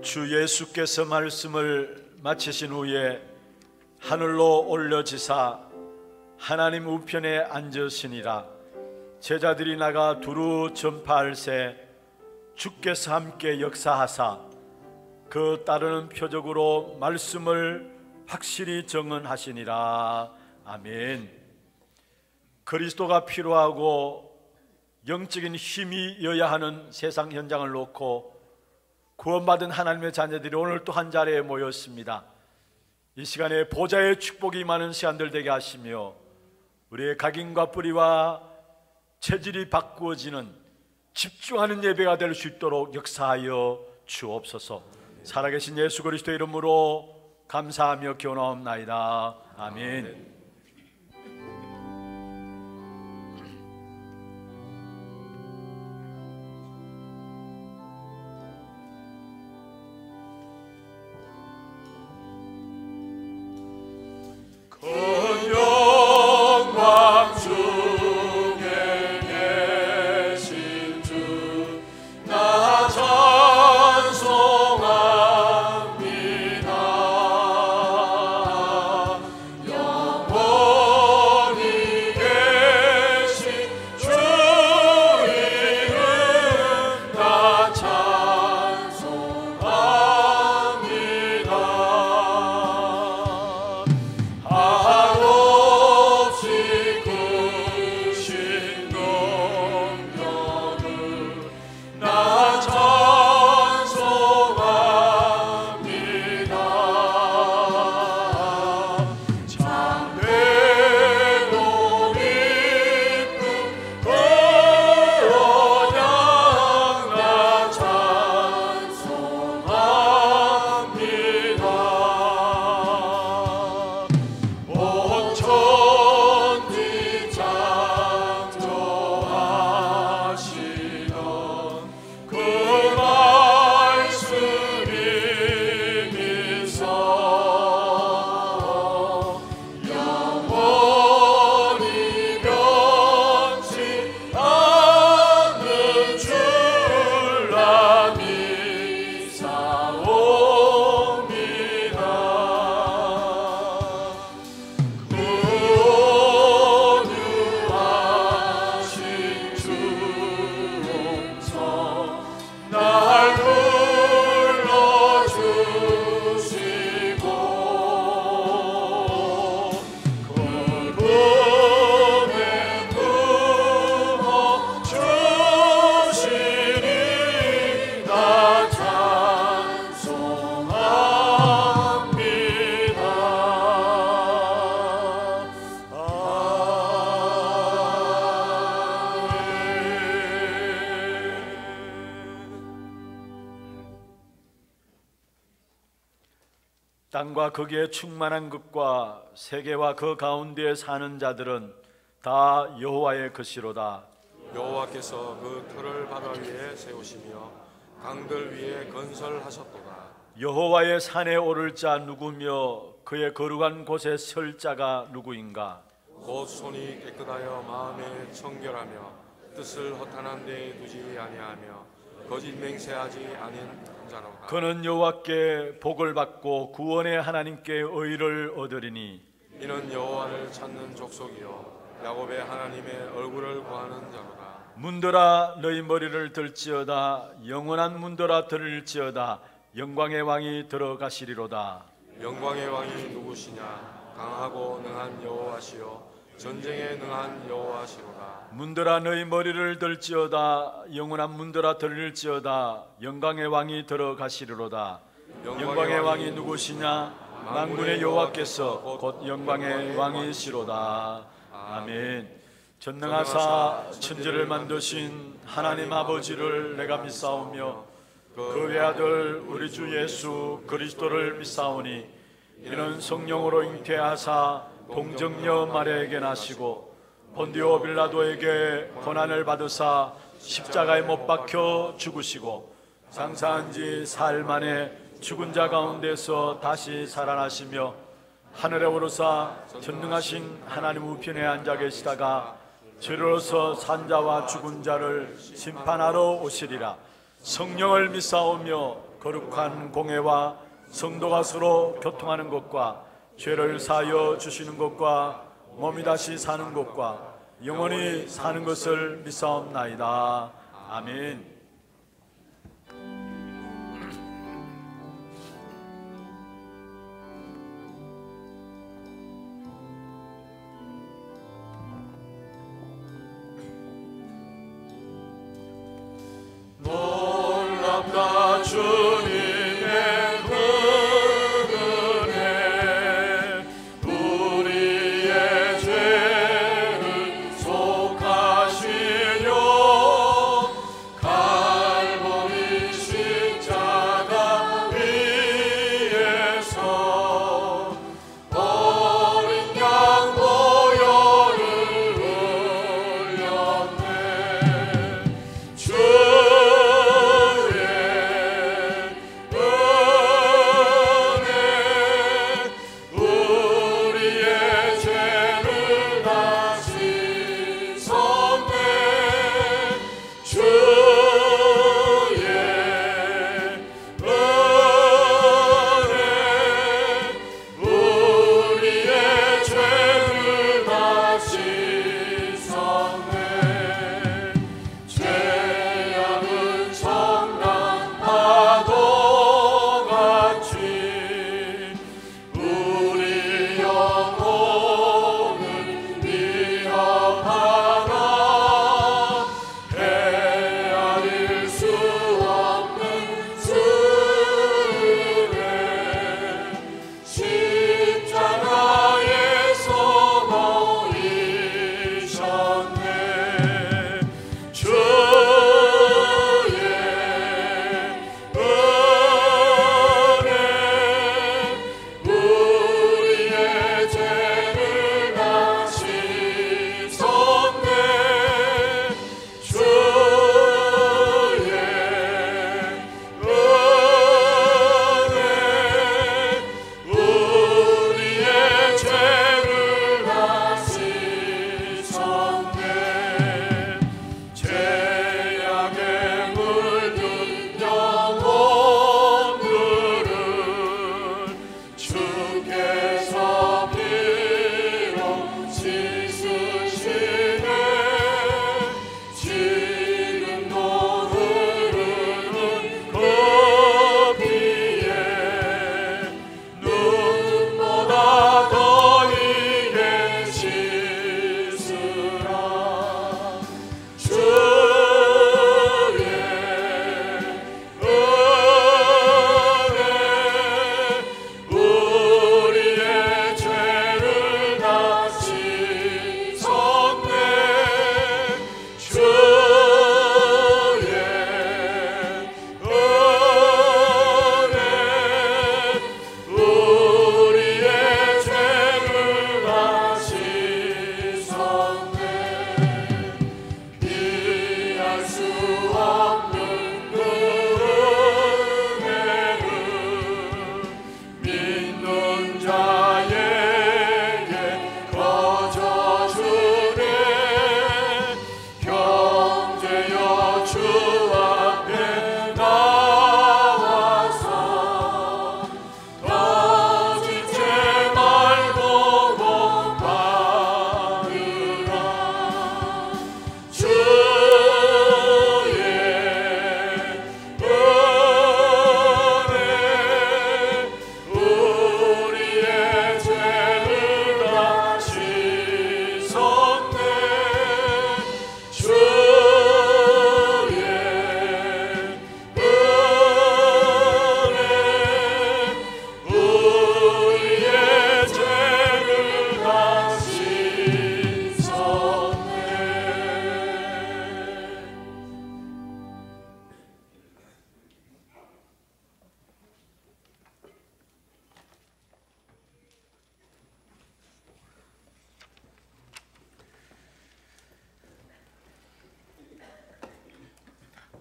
주 예수께서 말씀을 마치신 후에 하늘로 올려지사 하나님 우편에 앉으시니라. 제자들이 나가 두루 전파할세 주께서 함께 역사하사 그 따르는 표적으로 말씀을 확실히 증언하시니라. 아멘. 그리스도가 필요하고 영적인 힘이어야 하는 세상 현장을 놓고 구원받은 하나님의 자녀들이 오늘 또 한 자리에 모였습니다. 이 시간에 보좌의 축복이 많은 시간들 되게 하시며 우리의 각인과 뿌리와 체질이 바꾸어지는 집중하는 예배가 될 수 있도록 역사하여 주옵소서. 살아계신 예수 그리스도 이름으로 감사하며 기원하옵나이다. 아멘. 땅과 거기에 충만한 것과 세계와 그 가운데에 사는 자들은 다 여호와의 것이로다. 여호와께서 그 틀을 바다 위에 세우시며 강들 위에 건설하셨도다. 여호와의 산에 오를 자 누구며 그의 거룩한 곳에 설 자가 누구인가? 곧 손이 깨끗하여 마음에 청결하며 뜻을 허탄한 데에 두지 아니하며 거짓 맹세하지 아닌 자로다. 그는 여호와께 복을 받고 구원의 하나님께 의를 얻으리니 이는 여호와를 찾는 족속이요 야곱의 하나님의 얼굴을 구하는 자로다. 문들아 너희 머리를 들지어다. 영원한 문들아 들을지어다. 영광의 왕이 들어가시리로다. 영광의 왕이 누구시냐? 강하고 능한 여호와시요 전쟁에 능한 여호와시로다. 문들아 너희 머리를 들지어다. 영원한 문들아 들을지어다. 영광의 왕이 들어가시리로다. 영광의 왕이 누구시냐? 만군의 여호와께서 곧 영광의 왕이시로다. 아멘. 전능하사 천지를 만드신 하나님 아버지를 내가 믿사오며 그 외아들 우리 주 예수 그리스도를 믿사오니 이는 성령으로 잉태하사 동정녀 마리아에게 나시고 본디오 빌라도에게 고난을 받으사 십자가에 못 박혀 죽으시고 장사한 지 사흘 만에 죽은 자 가운데서 다시 살아나시며 하늘에 오르사 전능하신 하나님 우편에 앉아 계시다가 죄로서 산자와 죽은 자를 심판하러 오시리라. 성령을 믿사오며 거룩한 공회와 성도가 서로 교통하는 것과 죄를 사하여 주시는 것과 몸이 다시 사는 것과 영원히 사는 것을 믿사옵나이다. 아멘. 놀랍다 주님의 그 은혜 우리의 죄를 속하시려 갈보리 십자가 위에서 어린 양 보혈을 흘렸네.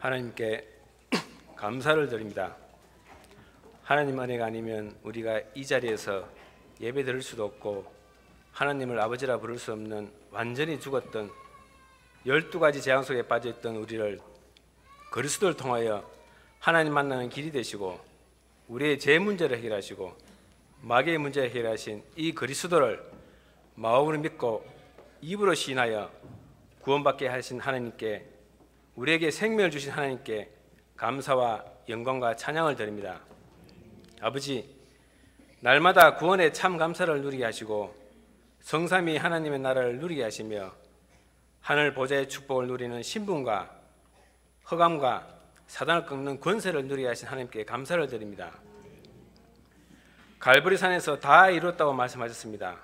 하나님께 감사를 드립니다. 하나님 안에가 아니면 우리가 이 자리에서 예배 드릴 수도 없고 하나님을 아버지라 부를 수 없는 완전히 죽었던 12가지 재앙 속에 빠져있던 우리를 그리스도를 통하여 하나님 만나는 길이 되시고 우리의 죄 문제를 해결하시고 마귀의 문제를 해결하신 이 그리스도를 마음으로 믿고 입으로 시인하여 구원받게 하신 하나님께, 우리에게 생명을 주신 하나님께 감사와 영광과 찬양을 드립니다. 아버지, 날마다 구원의 참 감사를 누리게 하시고 성삼위 하나님의 나라를 누리게 하시며 하늘 보좌의 축복을 누리는 신분과 허감과 사단을 꺾는 권세를 누리게 하신 하나님께 감사를 드립니다. 갈보리산에서 다 이뤘다고 말씀하셨습니다.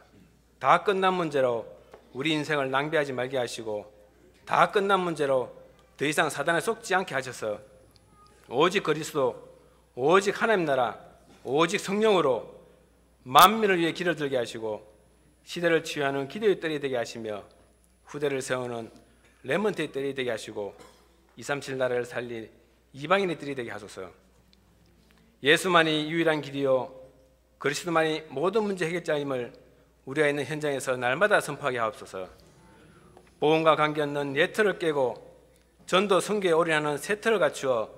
다 끝난 문제로 우리 인생을 낭비하지 말게 하시고 다 끝난 문제로 더 이상 사단에 속지 않게 하셔서 오직 그리스도, 오직 하나님 나라, 오직 성령으로 만민을 위해 길을 들게 하시고 시대를 치유하는 기도의 뜰이 되게 하시며 후대를 세우는 렘넌트의 뜰이 되게 하시고 237 나라를 살릴 이방인의 뜰이 되게 하소서. 예수만이 유일한 길이요 그리스도만이 모든 문제 해결자임을 우리가 있는 현장에서 날마다 선포하게 하옵소서. 복음과 관계없는 옛틀을 깨고 전도 선교에 올인하는 새 틀을 갖추어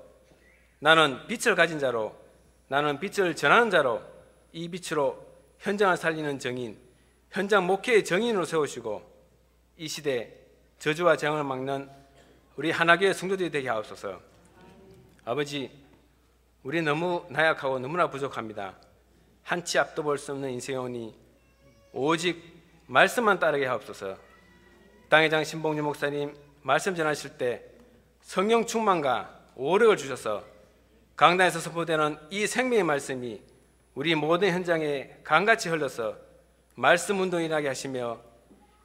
나는 빛을 가진 자로, 나는 빛을 전하는 자로 이 빛으로 현장을 살리는 정인, 현장 목회의 정인으로 세우시고 이 시대 저주와 재앙을 막는 우리 하나교회 성도들이 되게 하옵소서. 아버지, 우리 너무 나약하고 너무나 부족합니다. 한치 앞도 볼 수 없는 인생이 오니 오직 말씀만 따르게 하옵소서. 땅의 장 신봉주 목사님 말씀 전하실 때 성령 충만과 오력을 주셔서 강단에서 선포되는 이 생명의 말씀이 우리 모든 현장에 강같이 흘러서 말씀 운동이 나게 하시며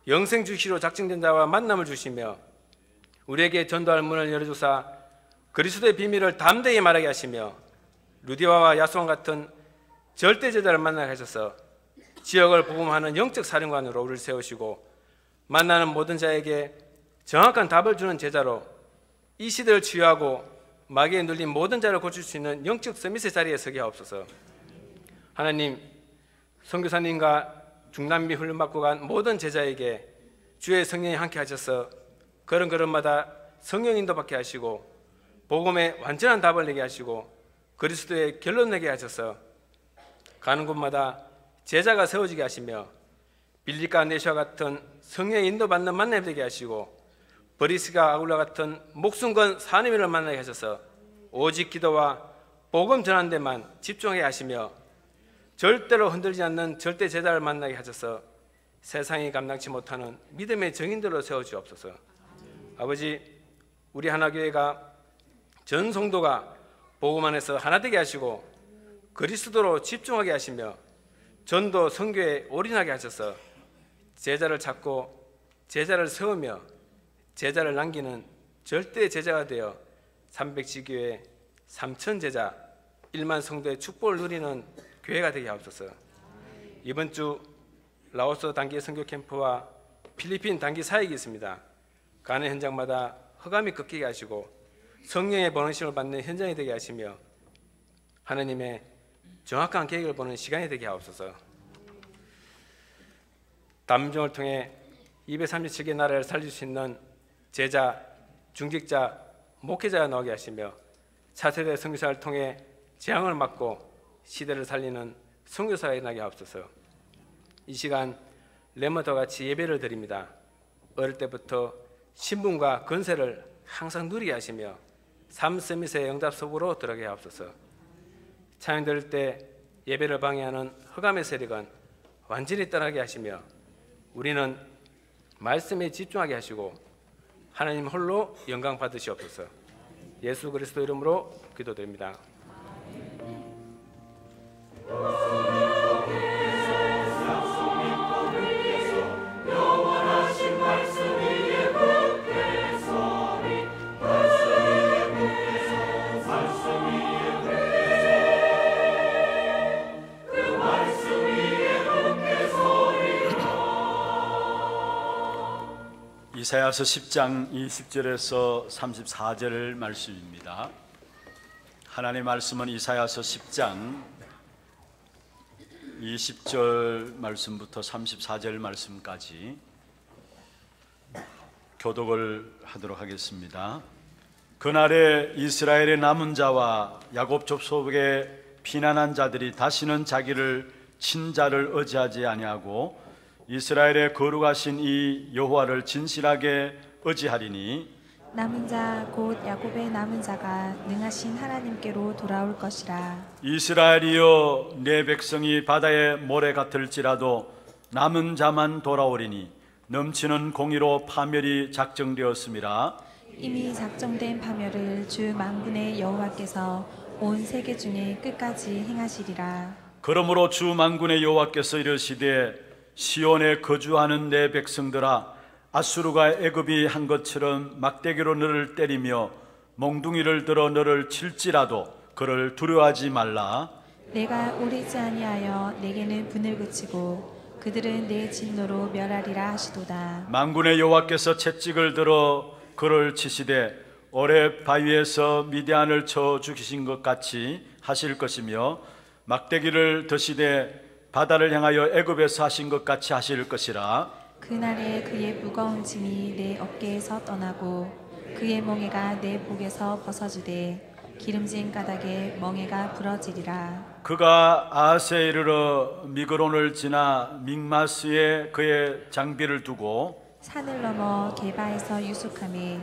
영생 주시로 작정된 자와 만남을 주시며 우리에게 전도할 문을 열어주사 그리스도의 비밀을 담대히 말하게 하시며 루디와와 야손 같은 절대 제자를 만나게 하셔서 지역을 복음하는 영적 사령관으로 우리를 세우시고 만나는 모든 자에게 정확한 답을 주는 제자로 이 시대를 치유하고 마귀에 눌린 모든 자를 고칠 수 있는 영적 서밋의 자리에 서게 하옵소서. 하나님, 선교사님과 중남미 훈련받고 간 모든 제자에게 주의 성령이 함께 하셔서 걸음걸음마다 성령 인도받게 하시고 복음의 완전한 답을 내게 하시고 그리스도의 결론 내게 하셔서 가는 곳마다 제자가 세워지게 하시며 빌립과 네시와 같은 성령의 인도받는 만남이 되게 하시고 브리스가 아굴라 같은 목숨 건 사내미를 만나게 하셔서 오직 기도와 복음 전하는 데만 집중하게 하시며 절대로 흔들리지 않는 절대 제자를 만나게 하셔서 세상이 감당치 못하는 믿음의 정인들로 세워주옵소서. 아버지, 우리 하나교회가 전 성도가 복음 안에서 하나 되게 하시고 그리스도로 집중하게 하시며 전도 선교에 올인하게 하셔서 제자를 찾고 제자를 세우며 제자를 남기는 절대 제자가 되어 300지교회 3천 제자 1만 성도의 축복을 누리는 교회가 되게 하옵소서. 이번 주 라오스 단기 선교 캠프와 필리핀 단기 사역이 있습니다. 가는 현장마다 흑암이 꺾이게 하시고 성령의 번호심을 받는 현장이 되게 하시며 하나님의 정확한 계획을 보는 시간이 되게 하옵소서. 담중을 통해 237개 나라를 살릴 수 있는 제자, 중직자, 목회자가 나오게 하시며 차세대 선교사를 통해 재앙을 막고 시대를 살리는 선교사가 일어나게 하옵소서. 이 시간 렘넌트와 같이 예배를 드립니다. 어릴 때부터 신분과 권세를 항상 누리게 하시며 삶 서밋의 응답 속으로 들어가게 하옵소서. 찬양 드릴 때 예배를 방해하는 흑암의 세력은 완전히 떠나게 하시며 우리는 말씀에 집중하게 하시고 하나님 홀로 영광 받으시옵소서. 예수 그리스도 이름으로 기도드립니다. 이사야서 10장 20절에서 34절 말씀입니다. 하나님의 말씀은 이사야서 10장 20절 말씀부터 34절 말씀까지 교독을 하도록 하겠습니다. 그날에 이스라엘의 남은 자와 야곱 족속의 피난한 자들이 다시는 자기를 친자를 의지하지 아니하고 이스라엘의 거룩하신 이 여호와를 진실하게 의지하리니 남은 자 곧 야곱의 남은 자가 능하신 하나님께로 돌아올 것이라. 이스라엘이여 내 백성이 바다의 모래 같을지라도 남은 자만 돌아오리니 넘치는 공의로 파멸이 작정되었음이라. 이미 작정된 파멸을 주 만군의 여호와께서 온 세계 중에 끝까지 행하시리라. 그러므로 주 만군의 여호와께서 이르시되 시온에 거주하는 내 백성들아, 아수르가 애굽이 한 것처럼 막대기로 너를 때리며 몽둥이를 들어 너를 칠지라도 그를 두려워하지 말라. 내가 오리지 아니하여 내게는 분을 그치고 그들은 내 진노로 멸하리라 하시도다. 만군의 여호와께서 채찍을 들어 그를 치시되 오래 바위에서 미디안을 쳐 죽이신 것 같이 하실 것이며 막대기를 드시되 바다를 향하여 애굽에서 하신 것 같이 하실 것이라. 그날에 그의 무거운 짐이 내 어깨에서 떠나고 그의 멍에가 내 복에서 벗어지되 기름진 가닥에 멍에가 부러지리라. 그가 아하스에 이르러 미그론을 지나 믹마스에 그의 장비를 두고 산을 넘어 게바에서 유숙하며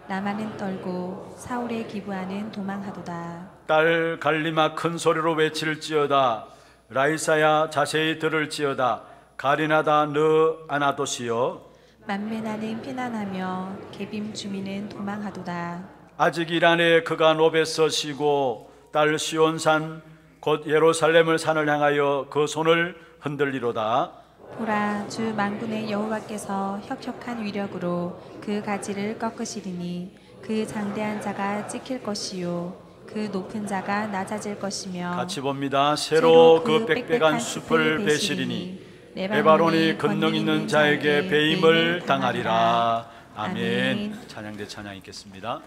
라마는 떨고 사울의 기브아는 도망하도다. 딸 갈리마 큰 소리로 외칠지어다. 라이사야 자세히 들을지어다. 가리나다 너 아나도시여. 만면하는 피난하며 게빔 주민은 도망하도다. 아직 이란에 그가 노베서 쉬고 딸 시온산 곧 예루살렘을 산을 향하여 그 손을 흔들리로다. 보라, 주 만군의 여호와께서 혁혁한 위력으로 그 가지를 꺾으시리니 그 장대한 자가 찍힐 것이요 그 높은 자가 낮아질 것이며 같이 봅니다. 새로 그 빽빽한 숲을 베시리니 레바논이 권능 있는 자에게 배임을 당하리라. 아멘. 찬양대 찬양 있겠습니다.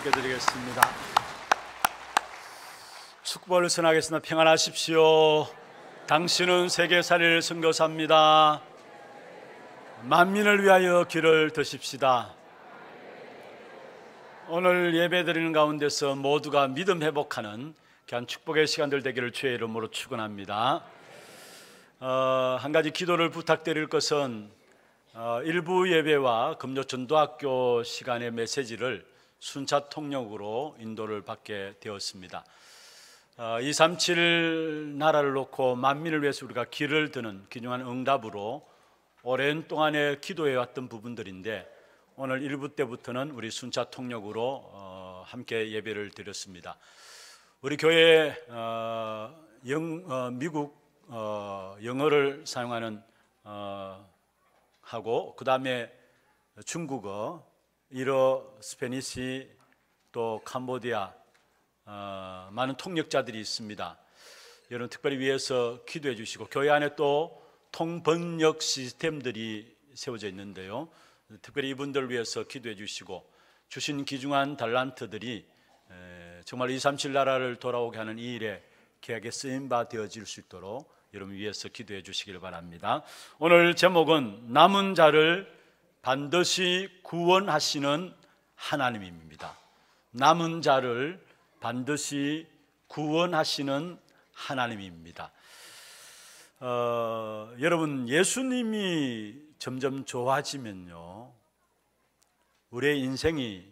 섬겨드리겠습니다. 축복을 전하겠습니다. 평안하십시오. 당신은 세계살이를 선교사입니다. 만민을 위하여 길을 드십시다. 오늘 예배드리는 가운데서 모두가 믿음 회복하는 귀한 축복의 시간들 되기를 주의 이름으로 축원합니다. 한 가지 기도를 부탁드릴 것은 일부 예배와 금요 전도학교 시간의 메시지를 순차 통역으로 인도를 받게 되었습니다. 237 나라를 놓고 만민을 위해서 우리가 길을 드는 귀중한 응답으로 오랜 동안에 기도해왔던 부분들인데 오늘 1부 때부터는 우리 순차 통역으로 함께 예배를 드렸습니다. 우리 교회 미국 영어를 사용하는 하고 그 다음에 중국어, 일어, 스페니시, 또 캄보디아 많은 통역자들이 있습니다. 여러분 특별히 위해서 기도해 주시고 교회 안에 또 통번역 시스템들이 세워져 있는데요. 특별히 이분들을 위해서 기도해 주시고 주신 귀중한 달란트들이 정말 237 나라를 돌아오게 하는 이 일에 귀하게 쓰임바 되어질 수 있도록 여러분 위해서 기도해 주시길 바랍니다. 오늘 제목은 남은 자를 반드시 구원하시는 하나님입니다. 남은 자를 반드시 구원하시는 하나님입니다. 여러분 예수님이 점점 좋아지면요 우리의 인생이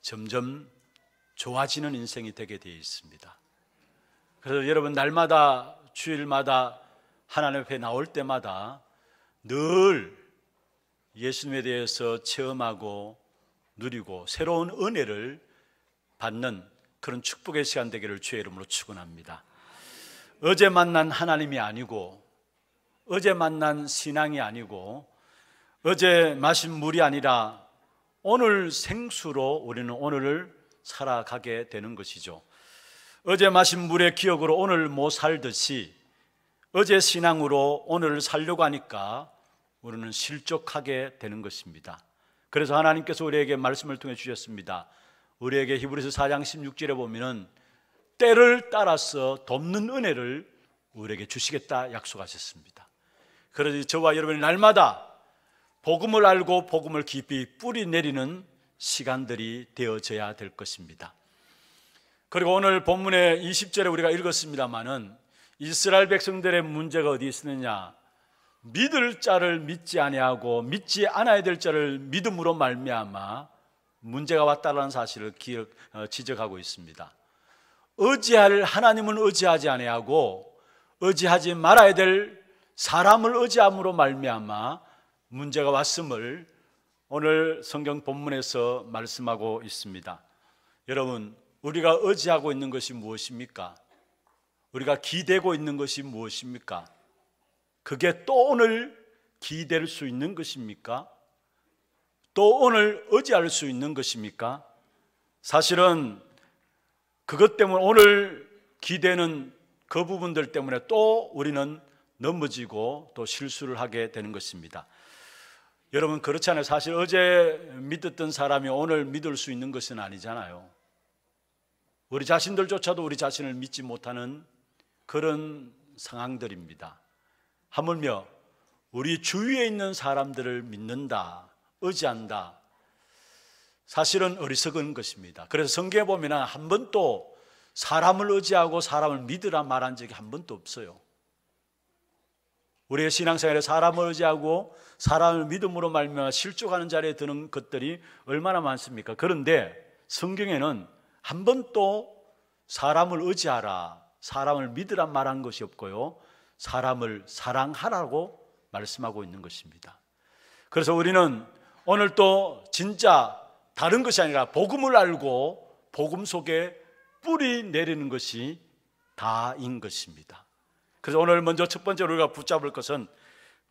점점 좋아지는 인생이 되게 되어 있습니다. 그래서 여러분 날마다 주일마다 하나님 앞에 나올 때마다 늘 예수님에 대해서 체험하고 누리고 새로운 은혜를 받는 그런 축복의 시간 되기를 주의 이름으로 축원합니다. 어제 만난 하나님이 아니고 어제 만난 신앙이 아니고 어제 마신 물이 아니라 오늘 생수로 우리는 오늘을 살아가게 되는 것이죠. 어제 마신 물의 기억으로 오늘 못 살듯이 어제 신앙으로 오늘을 살려고 하니까 우리는 실족하게 되는 것입니다. 그래서 하나님께서 우리에게 말씀을 통해 주셨습니다. 우리에게 히브리서 4장 16절에 보면은 때를 따라서 돕는 은혜를 우리에게 주시겠다 약속하셨습니다. 그래서 저와 여러분이 날마다 복음을 알고 복음을 깊이 뿌리 내리는 시간들이 되어져야 될 것입니다. 그리고 오늘 본문의 20절에 우리가 읽었습니다마는 이스라엘 백성들의 문제가 어디 있느냐? 믿을 자를 믿지 아니하고 믿지 않아야 될 자를 믿음으로 말미암아 문제가 왔다는 사실을 지적하고 있습니다. 의지할 하나님은 의지하지 아니하고 의지하지 말아야 될 사람을 의지함으로 말미암아 문제가 왔음을 오늘 성경 본문에서 말씀하고 있습니다. 여러분 우리가 의지하고 있는 것이 무엇입니까? 우리가 기대고 있는 것이 무엇입니까? 그게 또 오늘 기댈 수 있는 것입니까? 또 오늘 의지할 수 있는 것입니까? 사실은 그것 때문에 오늘 기대는 그 부분들 때문에 또 우리는 넘어지고 또 실수를 하게 되는 것입니다. 여러분 그렇지 않아요? 사실 어제 믿었던 사람이 오늘 믿을 수 있는 것은 아니잖아요. 우리 자신들조차도 우리 자신을 믿지 못하는 그런 상황들입니다. 하물며 우리 주위에 있는 사람들을 믿는다, 의지한다, 사실은 어리석은 것입니다. 그래서 성경에 보면 한 번도 사람을 의지하고 사람을 믿으라 말한 적이 한 번도 없어요. 우리의 신앙생활에 사람을 의지하고 사람을 믿음으로 말미암아 실족하는 자리에 드는 것들이 얼마나 많습니까? 그런데 성경에는 한 번도 사람을 의지하라, 사람을 믿으라 말한 것이 없고요, 사람을 사랑하라고 말씀하고 있는 것입니다. 그래서 우리는 오늘 또 진짜 다른 것이 아니라 복음을 알고 복음 속에 뿌리 내리는 것이 다인 것입니다. 그래서 오늘 먼저 첫 번째로 우리가 붙잡을 것은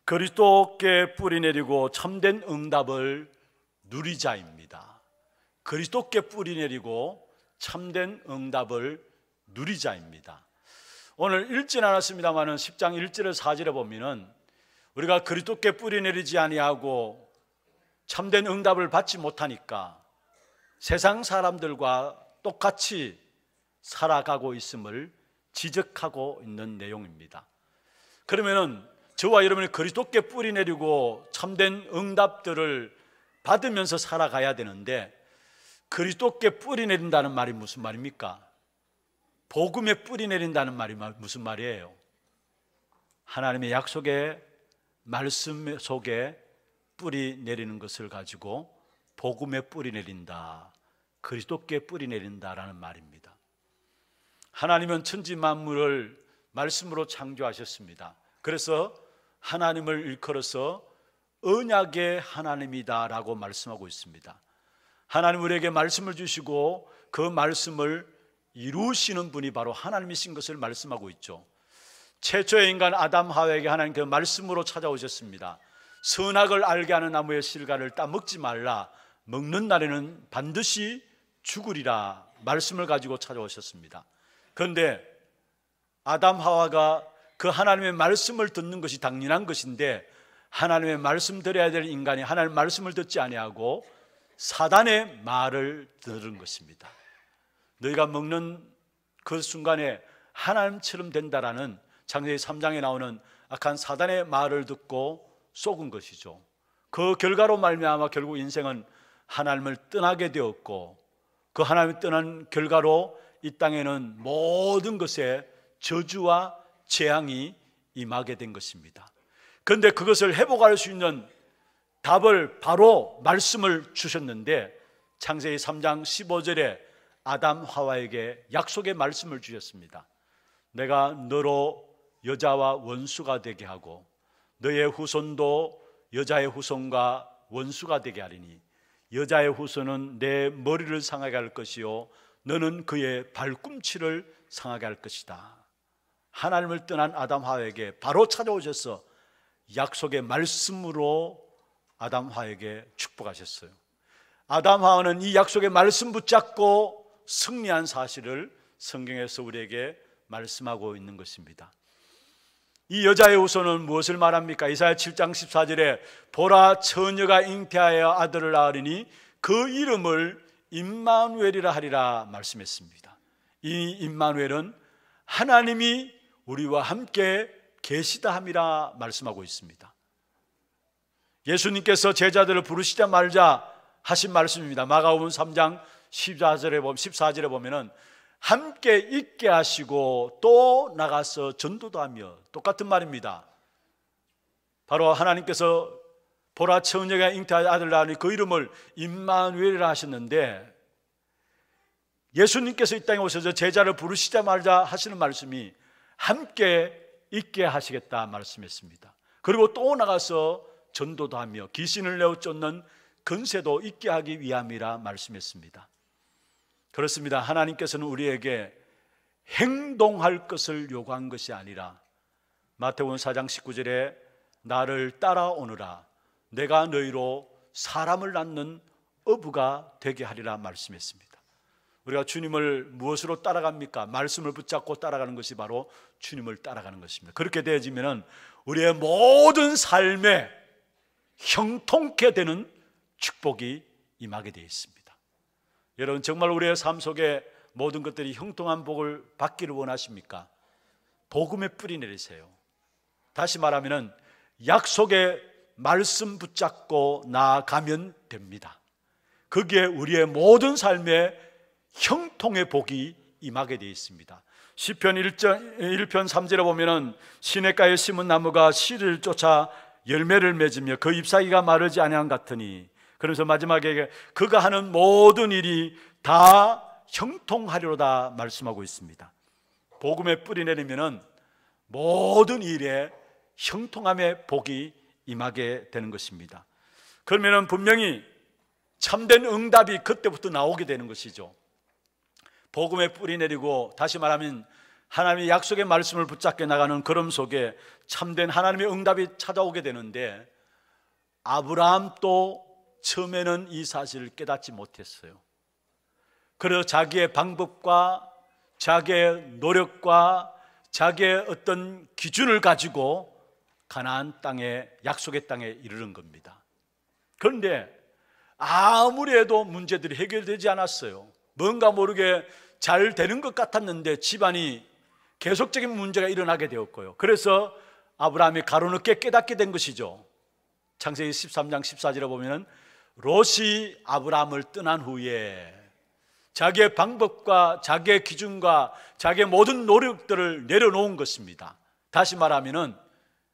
그리스도께 뿌리 내리고 참된 응답을 누리자입니다. 그리스도께 뿌리 내리고 참된 응답을 누리자입니다. 오늘 읽진 않았습니다만 10장 1절에서 4절에 보면은 우리가 그리스도께 뿌리 내리지 아니하고 참된 응답을 받지 못하니까 세상 사람들과 똑같이 살아가고 있음을 지적하고 있는 내용입니다. 그러면은 저와 여러분이 그리스도께 뿌리 내리고 참된 응답들을 받으면서 살아가야 되는데, 그리스도께 뿌리 내린다는 말이 무슨 말입니까? 복음에 뿌리 내린다는 말이 무슨 말이에요? 하나님의 약속의 말씀 속에 뿌리 내리는 것을 가지고 복음에 뿌리 내린다, 그리스도께 뿌리 내린다라는 말입니다. 하나님은 천지 만물을 말씀으로 창조하셨습니다. 그래서 하나님을 일컬어서 언약의 하나님이다라고 말씀하고 있습니다. 하나님 우리에게 말씀을 주시고 그 말씀을 이루시는 분이 바로 하나님이신 것을 말씀하고 있죠. 최초의 인간 아담 하와에게 하나님 그 말씀으로 찾아오셨습니다. 선악을 알게 하는 나무의 실과를 따먹지 말라, 먹는 날에는 반드시 죽으리라 말씀을 가지고 찾아오셨습니다. 그런데 아담 하와가 그 하나님의 말씀을 듣는 것이 당연한 것인데, 하나님의 말씀 들어야 될 인간이 하나님의 말씀을 듣지 아니하고 사단의 말을 들은 것입니다. 너희가 먹는 그 순간에 하나님처럼 된다라는 창세기 3장에 나오는 악한 사단의 말을 듣고 속은 것이죠. 그 결과로 말미암아 결국 인생은 하나님을 떠나게 되었고, 그 하나님을 떠난 결과로 이 땅에는 모든 것에 저주와 재앙이 임하게 된 것입니다. 그런데 그것을 회복할 수 있는 답을 바로 말씀을 주셨는데, 창세기 3장 15절에 아담 하와에게 약속의 말씀을 주셨습니다. 내가 너로 여자와 원수가 되게 하고 너의 후손도 여자의 후손과 원수가 되게 하리니 여자의 후손은 내 머리를 상하게 할 것이요 너는 그의 발꿈치를 상하게 할 것이다. 하나님을 떠난 아담 하와에게 바로 찾아오셔서 약속의 말씀으로 아담 하와에게 축복하셨어요. 아담 하와는 이 약속의 말씀 붙잡고 승리한 사실을 성경에서 우리에게 말씀하고 있는 것입니다. 이 여자의 후손은 무엇을 말합니까? 이사야 7장 14절에 보라 처녀가 잉태하여 아들을 낳으리니 그 이름을 임마누엘이라 하리라 말씀했습니다. 이 임마누엘은 하나님이 우리와 함께 계시다 함이라 말씀하고 있습니다. 예수님께서 제자들을 부르시자마자 하신 말씀입니다. 마가복음 3장 14절에 보면은 함께 있게 하시고 또 나가서 전도도 하며, 똑같은 말입니다. 바로 하나님께서 보라 처녀가 잉태하여 아들을 낳으니 그 이름을 임마누엘이라 하셨는데, 예수님께서 이 땅에 오셔서 제자를 부르시자마자 하시는 말씀이 함께 있게 하시겠다 말씀했습니다. 그리고 또 나가서 전도도 하며 귀신을 내어 쫓는 권세도 있게 하기 위함이라 말씀했습니다. 그렇습니다. 하나님께서는 우리에게 행동할 것을 요구한 것이 아니라 마태복음 4장 19절에 나를 따라오너라 내가 너희로 사람을 낳는 어부가 되게 하리라 말씀했습니다. 우리가 주님을 무엇으로 따라갑니까? 말씀을 붙잡고 따라가는 것이 바로 주님을 따라가는 것입니다. 그렇게 되어지면 우리의 모든 삶에 형통케 되는 축복이 임하게 되어 있습니다. 여러분, 정말 우리의 삶 속에 모든 것들이 형통한 복을 받기를 원하십니까? 복음에 뿌리 내리세요. 다시 말하면 약속의 말씀 붙잡고 나아가면 됩니다. 거기에 우리의 모든 삶에 형통의 복이 임하게 되어 있습니다. 시편 1편 3절에 보면은 시냇가에 심은 나무가 씨를 쫓아 열매를 맺으며 그 잎사귀가 마르지 아니한 같으니, 그러면서 마지막에 그가 하는 모든 일이 다 형통하리로다 말씀하고 있습니다. 복음에 뿌리 내리면은 모든 일에 형통함의 복이 임하게 되는 것입니다. 그러면은 분명히 참된 응답이 그때부터 나오게 되는 것이죠. 복음에 뿌리 내리고, 다시 말하면 하나님의 약속의 말씀을 붙잡게 나가는 걸음 속에 참된 하나님의 응답이 찾아오게 되는데, 아브라함도 처음에는 이 사실을 깨닫지 못했어요. 그래서 자기의 방법과 자기의 노력과 자기의 어떤 기준을 가지고 가나안 땅에, 약속의 땅에 이르는 겁니다. 그런데 아무리 해도 문제들이 해결되지 않았어요. 뭔가 모르게 잘 되는 것 같았는데 집안이 계속적인 문제가 일어나게 되었고요. 그래서 아브라함이 가로늦게 깨닫게 된 것이죠. 창세기 13장 14절에 보면 롯이 아브라함을 떠난 후에 자기의 방법과 자기의 기준과 자기의 모든 노력들을 내려놓은 것입니다. 다시 말하면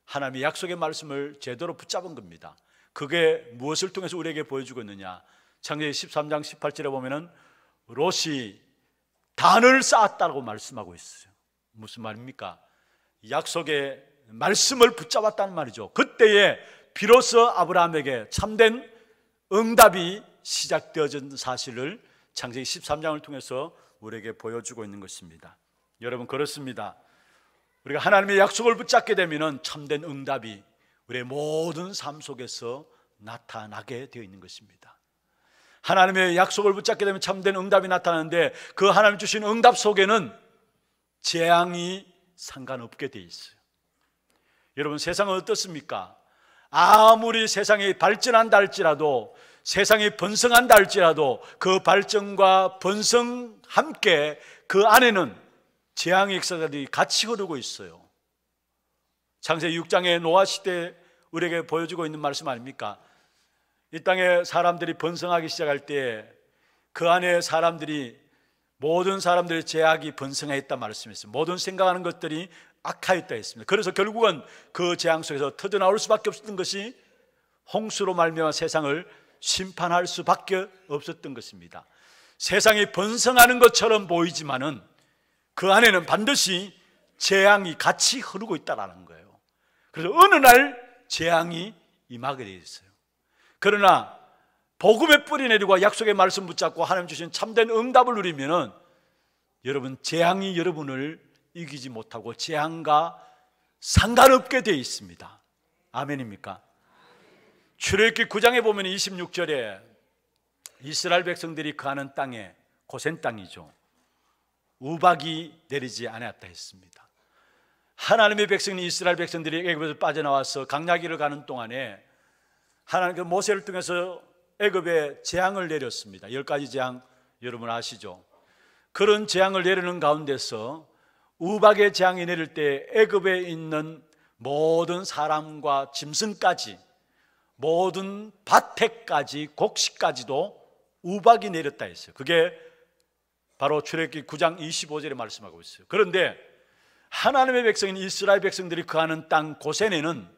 하나님의 약속의 말씀을 제대로 붙잡은 겁니다. 그게 무엇을 통해서 우리에게 보여주고 있느냐? 창세기 13장 18절에 보면 롯이 단을 쌓았다고 말씀하고 있어요. 무슨 말입니까? 약속의 말씀을 붙잡았다는 말이죠. 그때에 비로소 아브라함에게 참된 응답이 시작되어진 사실을 창세기 13장을 통해서 우리에게 보여주고 있는 것입니다. 여러분, 그렇습니다. 우리가 하나님의 약속을 붙잡게 되면 참된 응답이 우리의 모든 삶 속에서 나타나게 되어 있는 것입니다. 하나님의 약속을 붙잡게 되면 참된 응답이 나타나는데 그 하나님 주신 응답 속에는 재앙이 상관없게 되어 있어요. 여러분, 세상은 어떻습니까? 아무리 세상이 발전한다 할지라도, 세상이 번성한다 할지라도 그 발전과 번성 함께 그 안에는 재앙의 역사들이 같이 흐르고 있어요. 창세기 6장의 노아 시대 우리에게 보여주고 있는 말씀 아닙니까? 이 땅에 사람들이 번성하기 시작할 때 그 안에 사람들이, 모든 사람들의 죄악이 번성했다 말씀했어요. 모든 생각하는 것들이 악하였다 했습니다. 그래서 결국은 그 재앙 속에서 터져나올 수밖에 없었던 것이 홍수로 말미암아 세상을 심판할 수밖에 없었던 것입니다. 세상이 번성하는 것처럼 보이지만은 그 안에는 반드시 재앙이 같이 흐르고 있다는 거예요. 그래서 어느 날 재앙이 임하게 되어 있어요. 그러나 복음의 뿌리 내리고 약속의 말씀 붙잡고 하나님 주신 참된 응답을 누리면은 여러분, 재앙이 여러분을 이기지 못하고 재앙과 상관없게 되어 있습니다. 아멘입니까? 출애굽기 9장에 보면 26절에 이스라엘 백성들이 거하는 땅에, 고센 땅이죠, 우박이 내리지 않았다 했습니다. 하나님의 백성인 이스라엘 백성들이 애굽에서 빠져나와서 광야길을 가는 동안에 하나님께서 모세를 통해서 애굽에 재앙을 내렸습니다. 10가지 재앙 여러분 아시죠? 그런 재앙을 내리는 가운데서 우박의 재앙이 내릴 때 애굽에 있는 모든 사람과 짐승까지, 모든 밭에까지, 곡식까지도 우박이 내렸다 했어요. 그게 바로 출애굽기 9장 25절에 말씀하고 있어요. 그런데 하나님의 백성인 이스라엘 백성들이 거하는 땅 고센에는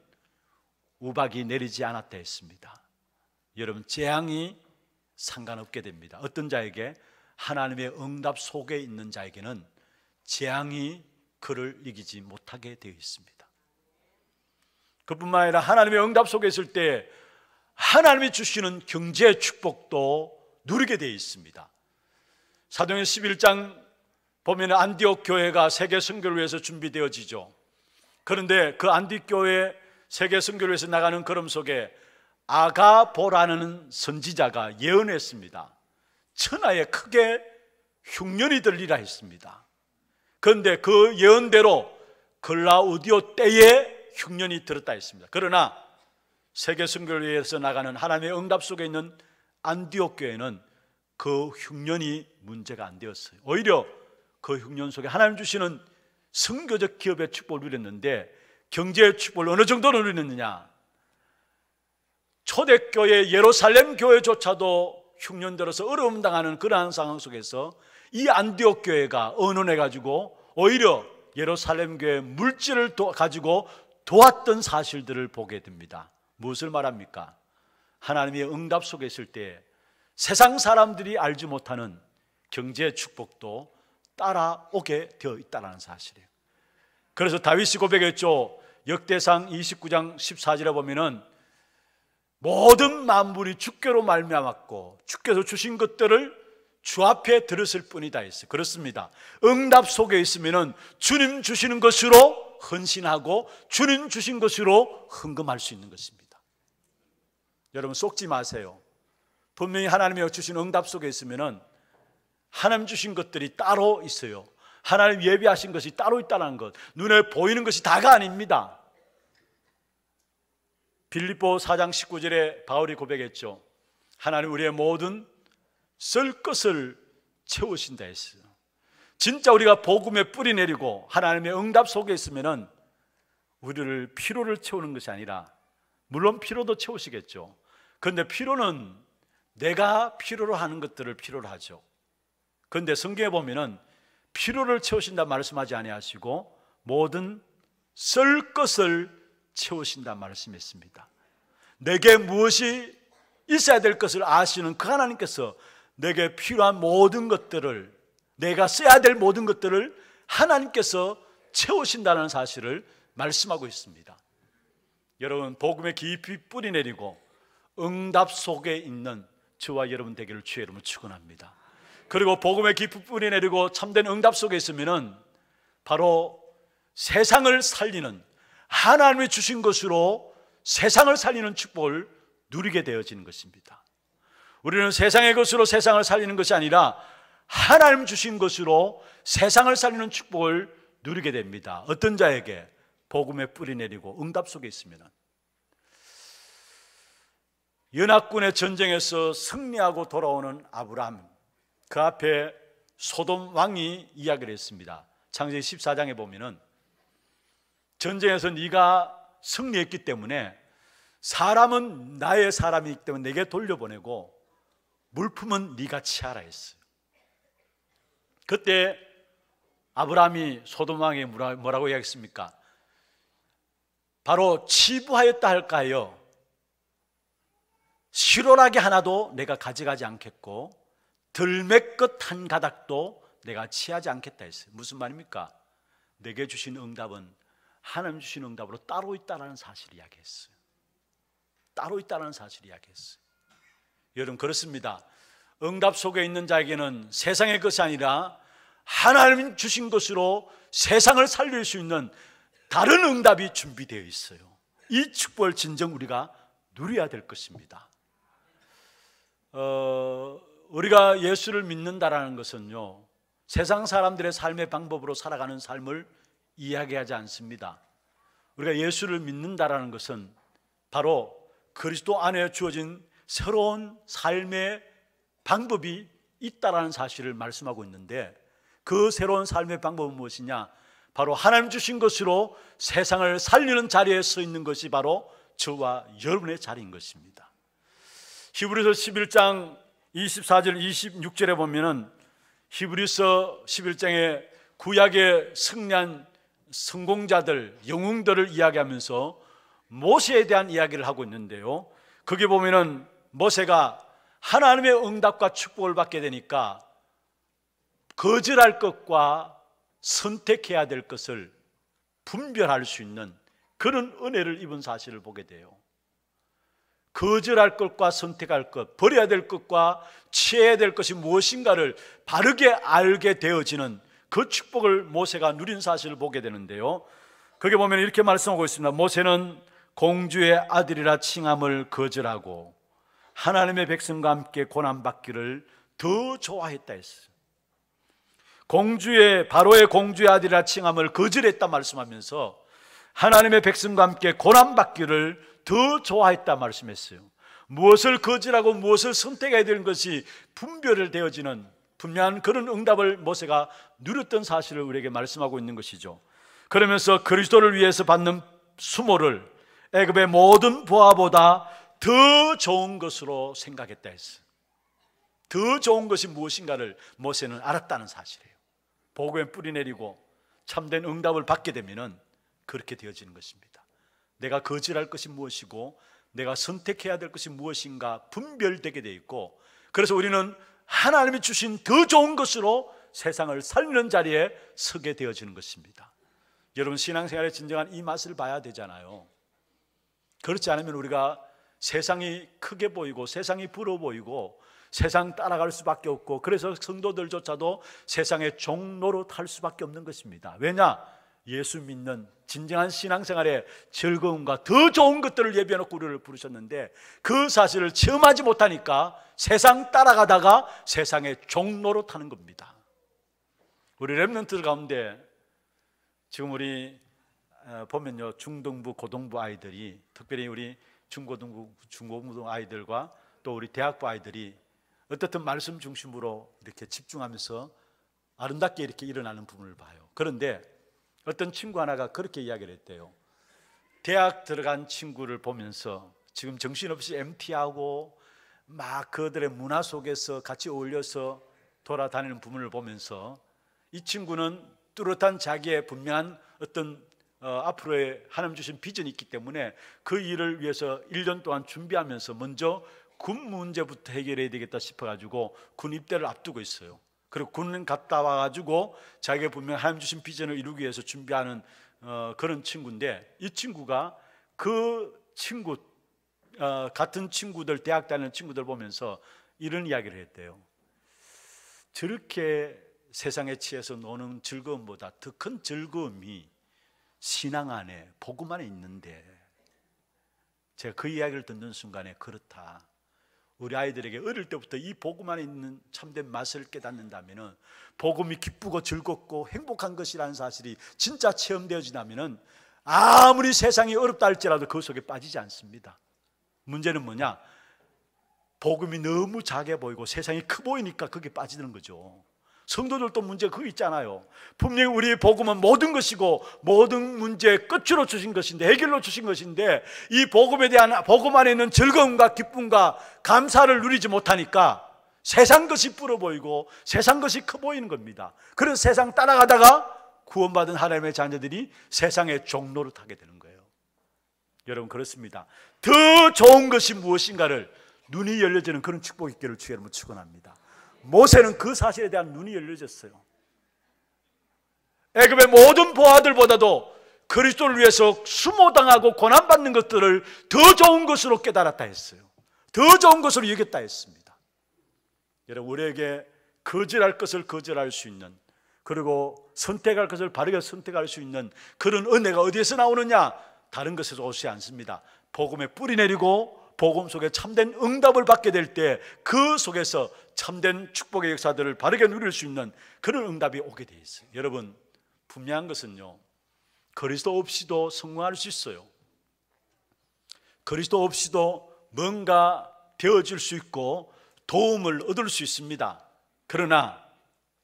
우박이 내리지 않았다 했습니다. 여러분, 재앙이 상관없게 됩니다. 어떤 자에게? 하나님의 응답 속에 있는 자에게는 재앙이 그를 이기지 못하게 되어 있습니다. 그뿐만 아니라 하나님의 응답 속에 있을 때 하나님이 주시는 경제 축복도 누리게 되어 있습니다. 사도행전 11장 보면 안디옥 교회가 세계 선교를 위해서 준비되어지죠. 그런데 그 안디옥 교회 세계 선교를 위해서 나가는 걸음 속에 아가보라는 선지자가 예언했습니다. 천하에 크게 흉년이 들리라 했습니다. 그런데 그 예언대로 글라우디오 때에 흉년이 들었다 했습니다. 그러나 세계 선교를 위해서 나가는 하나님의 응답 속에 있는 안디옥 교회는 그 흉년이 문제가 안 되었어요. 오히려 그 흉년 속에 하나님 주시는 선교적 기업의 축복을 누렸는데, 경제의 축복을 어느 정도로 누리느냐? 초대교회 예루살렘 교회조차도 흉년 들어서 어려움 당하는 그러한 상황 속에서 이 안디옥 교회가 언언해 가지고 오히려 예루살렘 교회 물질을 가지고 도왔던 사실들을 보게 됩니다. 무엇을 말합니까? 하나님의 응답 속에 있을 때 세상 사람들이 알지 못하는 경제의 축복도 따라오게 되어 있다는 사실이에요. 그래서 다윗이 고백했죠. 역대상 29장 14절에 보면은 모든 만물이 주께로 말미암았고 주께서 주신 것들을 주 앞에 들었을 뿐이다 했어요. 그렇습니다. 응답 속에 있으면은 주님 주시는 것으로 헌신하고 주님 주신 것으로 헌금할 수 있는 것입니다. 여러분, 속지 마세요. 분명히 하나님이 주신 응답 속에 있으면은 하나님 주신 것들이 따로 있어요. 하나님 예비하신 것이 따로 있다는 것, 눈에 보이는 것이 다가 아닙니다. 빌립보 4장 19절에 바울이 고백했죠. 하나님 우리의 모든 쓸 것을 채우신다 했어요. 진짜 우리가 복음에 뿌리 내리고 하나님의 응답 속에 있으면은 우리를 피로를 채우는 것이 아니라, 물론 피로도 채우시겠죠. 그런데 피로는 내가 필요로 하는 것들을 필요로 하죠. 그런데 성경에 보면은 필요를 채우신다 말씀하지 아니하시고 모든 쓸 것을 채우신다 말씀했습니다. 내게 무엇이 있어야 될 것을 아시는 그 하나님께서 내게 필요한 모든 것들을, 내가 써야 될 모든 것들을 하나님께서 채우신다는 사실을 말씀하고 있습니다. 여러분, 복음에 깊이 뿌리 내리고 응답 속에 있는 저와 여러분 되기를 주의 이름으로 축원합니다. 그리고 복음에 깊이 뿌리 내리고 참된 응답 속에 있으면은 바로 세상을 살리는, 하나님이 주신 것으로 세상을 살리는 축복을 누리게 되어지는 것입니다. 우리는 세상의 것으로 세상을 살리는 것이 아니라 하나님 주신 것으로 세상을 살리는 축복을 누리게 됩니다. 어떤 자에게? 복음에 뿌리 내리고 응답 속에 있으면. 연합군의 전쟁에서 승리하고 돌아오는 아브라함, 그 앞에 소돔 왕이 이야기를 했습니다. 창세기 14장에 보면은 전쟁에서 네가 승리했기 때문에 사람은 나의 사람이기 때문에 내게 돌려보내고 물품은 네가 취하라 했어요. 그때 아브라함이 소돔 왕에게 뭐라고 이야기했습니까? 바로 치부하였다 할까요? 실오라기 하나도 내가 가져가지 않겠고 들매꽃 한 가닥도 내가 취하지 않겠다 했어요. 무슨 말입니까? 내게 주신 응답은 하나님 주신 응답으로 따로 있다는 사실을 이야기했어요. 따로 있다는 사실을 이야기했어요. 여러분, 그렇습니다. 응답 속에 있는 자에게는 세상의 것이 아니라 하나님 주신 것으로 세상을 살릴 수 있는 다른 응답이 준비되어 있어요. 이 축복을 진정 우리가 누려야 될 것입니다. 우리가 예수를 믿는다라는 것은요, 세상 사람들의 삶의 방법으로 살아가는 삶을 이야기하지 않습니다. 우리가 예수를 믿는다라는 것은 바로 그리스도 안에 주어진 새로운 삶의 방법이 있다라는 사실을 말씀하고 있는데, 그 새로운 삶의 방법은 무엇이냐? 바로 하나님 주신 것으로 세상을 살리는 자리에 서 있는 것이 바로 저와 여러분의 자리인 것입니다. 히브리서 11장 24절 26절에 보면은 히브리서 11장에 구약의 승리한 성공자들, 영웅들을 이야기하면서 모세에 대한 이야기를 하고 있는데요, 거기 보면은 모세가 하나님의 응답과 축복을 받게 되니까 거절할 것과 선택해야 될 것을 분별할 수 있는 그런 은혜를 입은 사실을 보게 돼요. 거절할 것과 선택할 것, 버려야 될 것과 취해야 될 것이 무엇인가를 바르게 알게 되어지는 그 축복을 모세가 누린 사실을 보게 되는데요, 거기 보면 이렇게 말씀하고 있습니다. 모세는 공주의 아들이라 칭함을 거절하고 하나님의 백성과 함께 고난받기를 더 좋아했다 했어요. 바로의 공주의 아들이라 칭함을 거절했다 말씀하면서 하나님의 백성과 함께 고난받기를 더 좋아했다 말씀했어요. 무엇을 거절하고 무엇을 선택해야 되는 것이 분별을 되어지는 분명한 그런 응답을 모세가 누렸던 사실을 우리에게 말씀하고 있는 것이죠. 그러면서 그리스도를 위해서 받는 수모를 애굽의 모든 보화보다 더 좋은 것으로 생각했다 했어요. 더 좋은 것이 무엇인가를 모세는 알았다는 사실이에요. 복음에 뿌리 내리고 참된 응답을 받게 되면은 그렇게 되어지는 것입니다. 내가 거절할 것이 무엇이고 내가 선택해야 될 것이 무엇인가 분별되게 되어 있고, 그래서 우리는 하나님이 주신 더 좋은 것으로 세상을 살리는 자리에 서게 되어지는 것입니다. 여러분, 신앙생활의 진정한 이 맛을 봐야 되잖아요. 그렇지 않으면 우리가 세상이 크게 보이고 세상이 부러워 보이고 세상 따라갈 수밖에 없고, 그래서 성도들조차도 세상의 종로로 탈 수밖에 없는 것입니다. 왜냐? 예수 믿는 진정한 신앙생활의 즐거움과 더 좋은 것들을 예비해놓고 우리를 부르셨는데 그 사실을 체험하지 못하니까 세상 따라가다가 세상의 종로로 타는 겁니다. 우리 렘넌트들 가운데 지금 우리 보면요, 중등부, 고등부 아이들이, 특별히 우리 중고등부 아이들과 또 우리 대학부 아이들이 어떻든 말씀 중심으로 이렇게 집중하면서 아름답게 이렇게 일어나는 부분을 봐요. 그런데 어떤 친구 하나가 그렇게 이야기를 했대요. 대학 들어간 친구를 보면서 지금 정신없이 MT하고 막 그들의 문화 속에서 같이 어울려서 돌아다니는 부분을 보면서 이 친구는 뚜렷한 자기의 분명한 어떤 앞으로의 하나님 주신 비전이 있기 때문에 그 일을 위해서 1년 동안 준비하면서 먼저 군 문제부터 해결해야 되겠다 싶어가지고 군 입대를 앞두고 있어요. 그리고 군 갔다 와가지고 자기가 분명 하나님 주신 비전을 이루기 위해서 준비하는 그런 친구인데, 이 친구가 그 친구 같은 친구들, 대학 다니는 친구들 보면서 이런 이야기를 했대요. 저렇게 세상에 취해서 노는 즐거움보다 더 큰 즐거움이 신앙 안에, 복음 안에 있는데, 제가 그 이야기를 듣는 순간에 그렇다. 우리 아이들에게 어릴 때부터 이 복음 안에 있는 참된 맛을 깨닫는다면, 복음이 기쁘고 즐겁고 행복한 것이라는 사실이 진짜 체험되어진다면 아무리 세상이 어렵다 할지라도 그 속에 빠지지 않습니다. 문제는 뭐냐? 복음이 너무 작아 보이고 세상이 커 보이니까 거기에 빠지는 거죠. 성도들도 문제가 그거 있잖아요. 분명히 우리의 복음은 모든 것이고 모든 문제의 끝으로 주신 것인데, 해결로 주신 것인데, 이 복음에 대한, 복음 안에 있는 즐거움과 기쁨과 감사를 누리지 못하니까 세상 것이 불어 보이고 세상 것이 커 보이는 겁니다. 그래서 세상 따라가다가 구원받은 하나님의 자녀들이 세상의 종로를 타게 되는 거예요. 여러분, 그렇습니다. 더 좋은 것이 무엇인가를 눈이 열려지는 그런 축복 있기를 주의 이름으로 축원합니다. 모세는 그 사실에 대한 눈이 열려졌어요. 애굽의 모든 부하들보다도 그리스도를 위해서 수모당하고 고난받는 것들을 더 좋은 것으로 깨달았다 했어요. 더 좋은 것으로 여겼다 했습니다. 여러분, 우리에게 거절할 것을 거절할 수 있는, 그리고 선택할 것을 바르게 선택할 수 있는 그런 은혜가 어디에서 나오느냐? 다른 것에서 오지 않습니다. 복음에 뿌리 내리고 복음 속에 참된 응답을 받게 될 때 그 속에서 참된 축복의 역사들을 바르게 누릴 수 있는 그런 응답이 오게 돼 있어요. 여러분, 분명한 것은요, 그리스도 없이도 성공할 수 있어요. 그리스도 없이도 뭔가 되어질 수 있고 도움을 얻을 수 있습니다. 그러나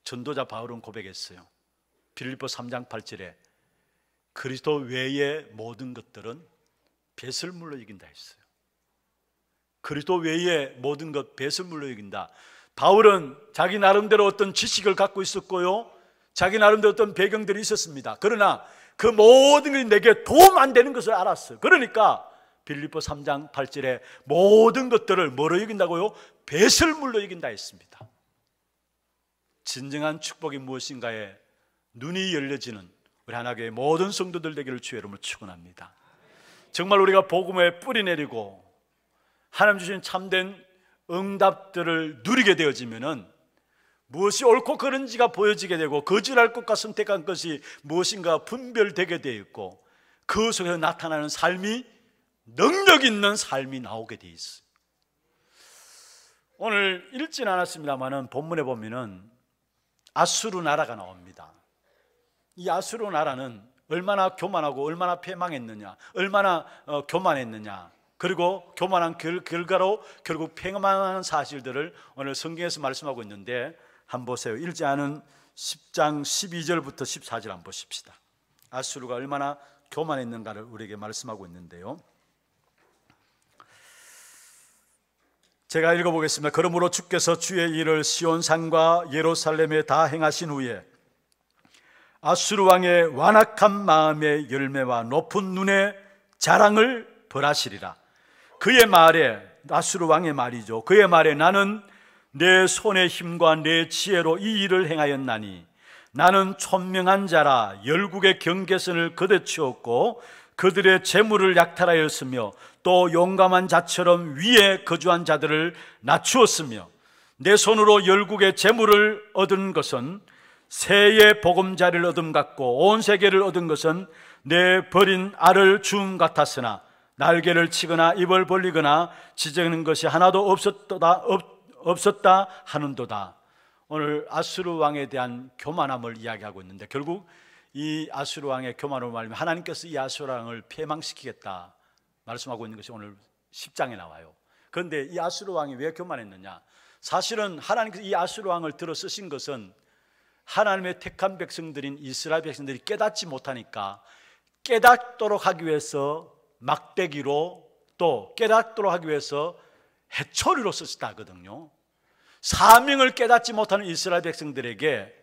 전도자 바울은 고백했어요. 빌립보 3장 8절에 그리스도 외의 모든 것들은 배설물로 이긴다 했어요. 그리스도 외의 모든 것 배설물로 이긴다. 바울은 자기 나름대로 어떤 지식을 갖고 있었고요, 자기 나름대로 어떤 배경들이 있었습니다. 그러나 그 모든 것이 내게 도움 안 되는 것을 알았어요. 그러니까 빌립보 3장 8절에 모든 것들을 뭐로 이긴다고요? 배설물로 이긴다 했습니다. 진정한 축복이 무엇인가에 눈이 열려지는 우리 하나교회 모든 성도들 되기를 주의 이름으로 축원합니다. 정말 우리가 복음에 뿌리 내리고 하나님 주신 참된 응답들을 누리게 되어지면은 무엇이 옳고 그른지가 보여지게 되고 거절할 것과 선택한 것이 무엇인가 분별되게 되어 있고 그 속에서 나타나는 삶이 능력 있는 삶이 나오게 되어 있어요. 오늘 읽지는 않았습니다만은 본문에 보면은 아수르 나라가 나옵니다. 이 아수르 나라는 얼마나 교만하고 얼마나 패망했느냐, 얼마나 교만했느냐, 그리고 교만한 결과로 결국 패망한 사실들을 오늘 성경에서 말씀하고 있는데, 한번 보세요. 읽지 않은 10장 12절부터 14절 한번 보십시다. 아수르가 얼마나 교만했는가를 우리에게 말씀하고 있는데요, 제가 읽어보겠습니다. 그러므로 주께서 주의 일을 시온산과 예루살렘에 다 행하신 후에 아수르 왕의 완악한 마음의 열매와 높은 눈의 자랑을 벌하시리라. 그의 말에, 아수르 왕의 말이죠, 그의 말에 나는 내 손의 힘과 내 지혜로 이 일을 행하였나니 나는 총명한 자라 열국의 경계선을 걷어치웠고 그들의 재물을 약탈하였으며 또 용감한 자처럼 위에 거주한 자들을 낮추었으며 내 손으로 열국의 재물을 얻은 것은 새의 보금자리를 얻음 같고 온 세계를 얻은 것은 내 버린 알을 주음 같았으나 날개를 치거나 입을 벌리거나 지저는 것이 하나도 없었다 하는도다. 오늘 아수르 왕에 대한 교만함을 이야기하고 있는데, 결국 이 아수르 왕의 교만으로 말하면 하나님께서 이 아수르 왕을 패망시키겠다 말씀하고 있는 것이 오늘 10장에 나와요. 그런데 이 아수르 왕이 왜 교만했느냐? 사실은 하나님께서 이 아수르 왕을 들어 쓰신 것은 하나님의 택한 백성들인 이스라엘 백성들이 깨닫지 못하니까 깨닫도록 하기 위해서 막대기로, 또 깨닫도록 하기 위해서 해초리로 쓰시다 하거든요. 사명을 깨닫지 못하는 이스라엘 백성들에게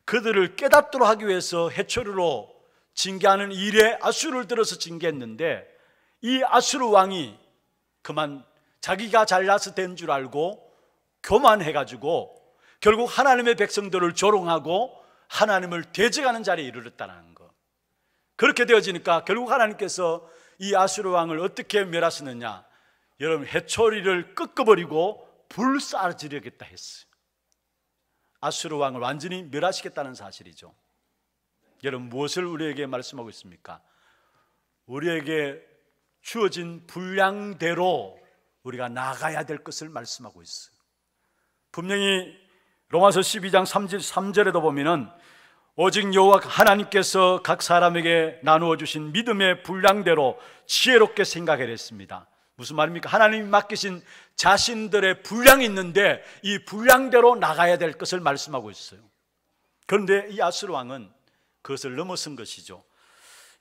그들을 깨닫도록 하기 위해서 해초리로 징계하는 일에 아수르를 들어서 징계했는데, 이 아수르 왕이 그만 자기가 잘나서 된 줄 알고 교만해가지고 결국 하나님의 백성들을 조롱하고 하나님을 대적하는 자리에 이르렀다는 것. 그렇게 되어지니까 결국 하나님께서 이 아수르 왕을 어떻게 멸하시느냐? 여러분, 해초리를 꺾어버리고 불사르지르겠다 했어요. 아수르 왕을 완전히 멸하시겠다는 사실이죠. 여러분, 무엇을 우리에게 말씀하고 있습니까? 우리에게 주어진 분량대로 우리가 나가야 될 것을 말씀하고 있어요. 분명히 로마서 12장 3절에도 보면은 오직 여호와 하나님께서 각 사람에게 나누어 주신 믿음의 분량대로 지혜롭게 생각하라 했습니다. 무슨 말입니까? 하나님이 맡기신 자신들의 분량이 있는데 이 분량대로 나가야 될 것을 말씀하고 있어요. 그런데 이 아수르 왕은 그것을 넘어선 것이죠.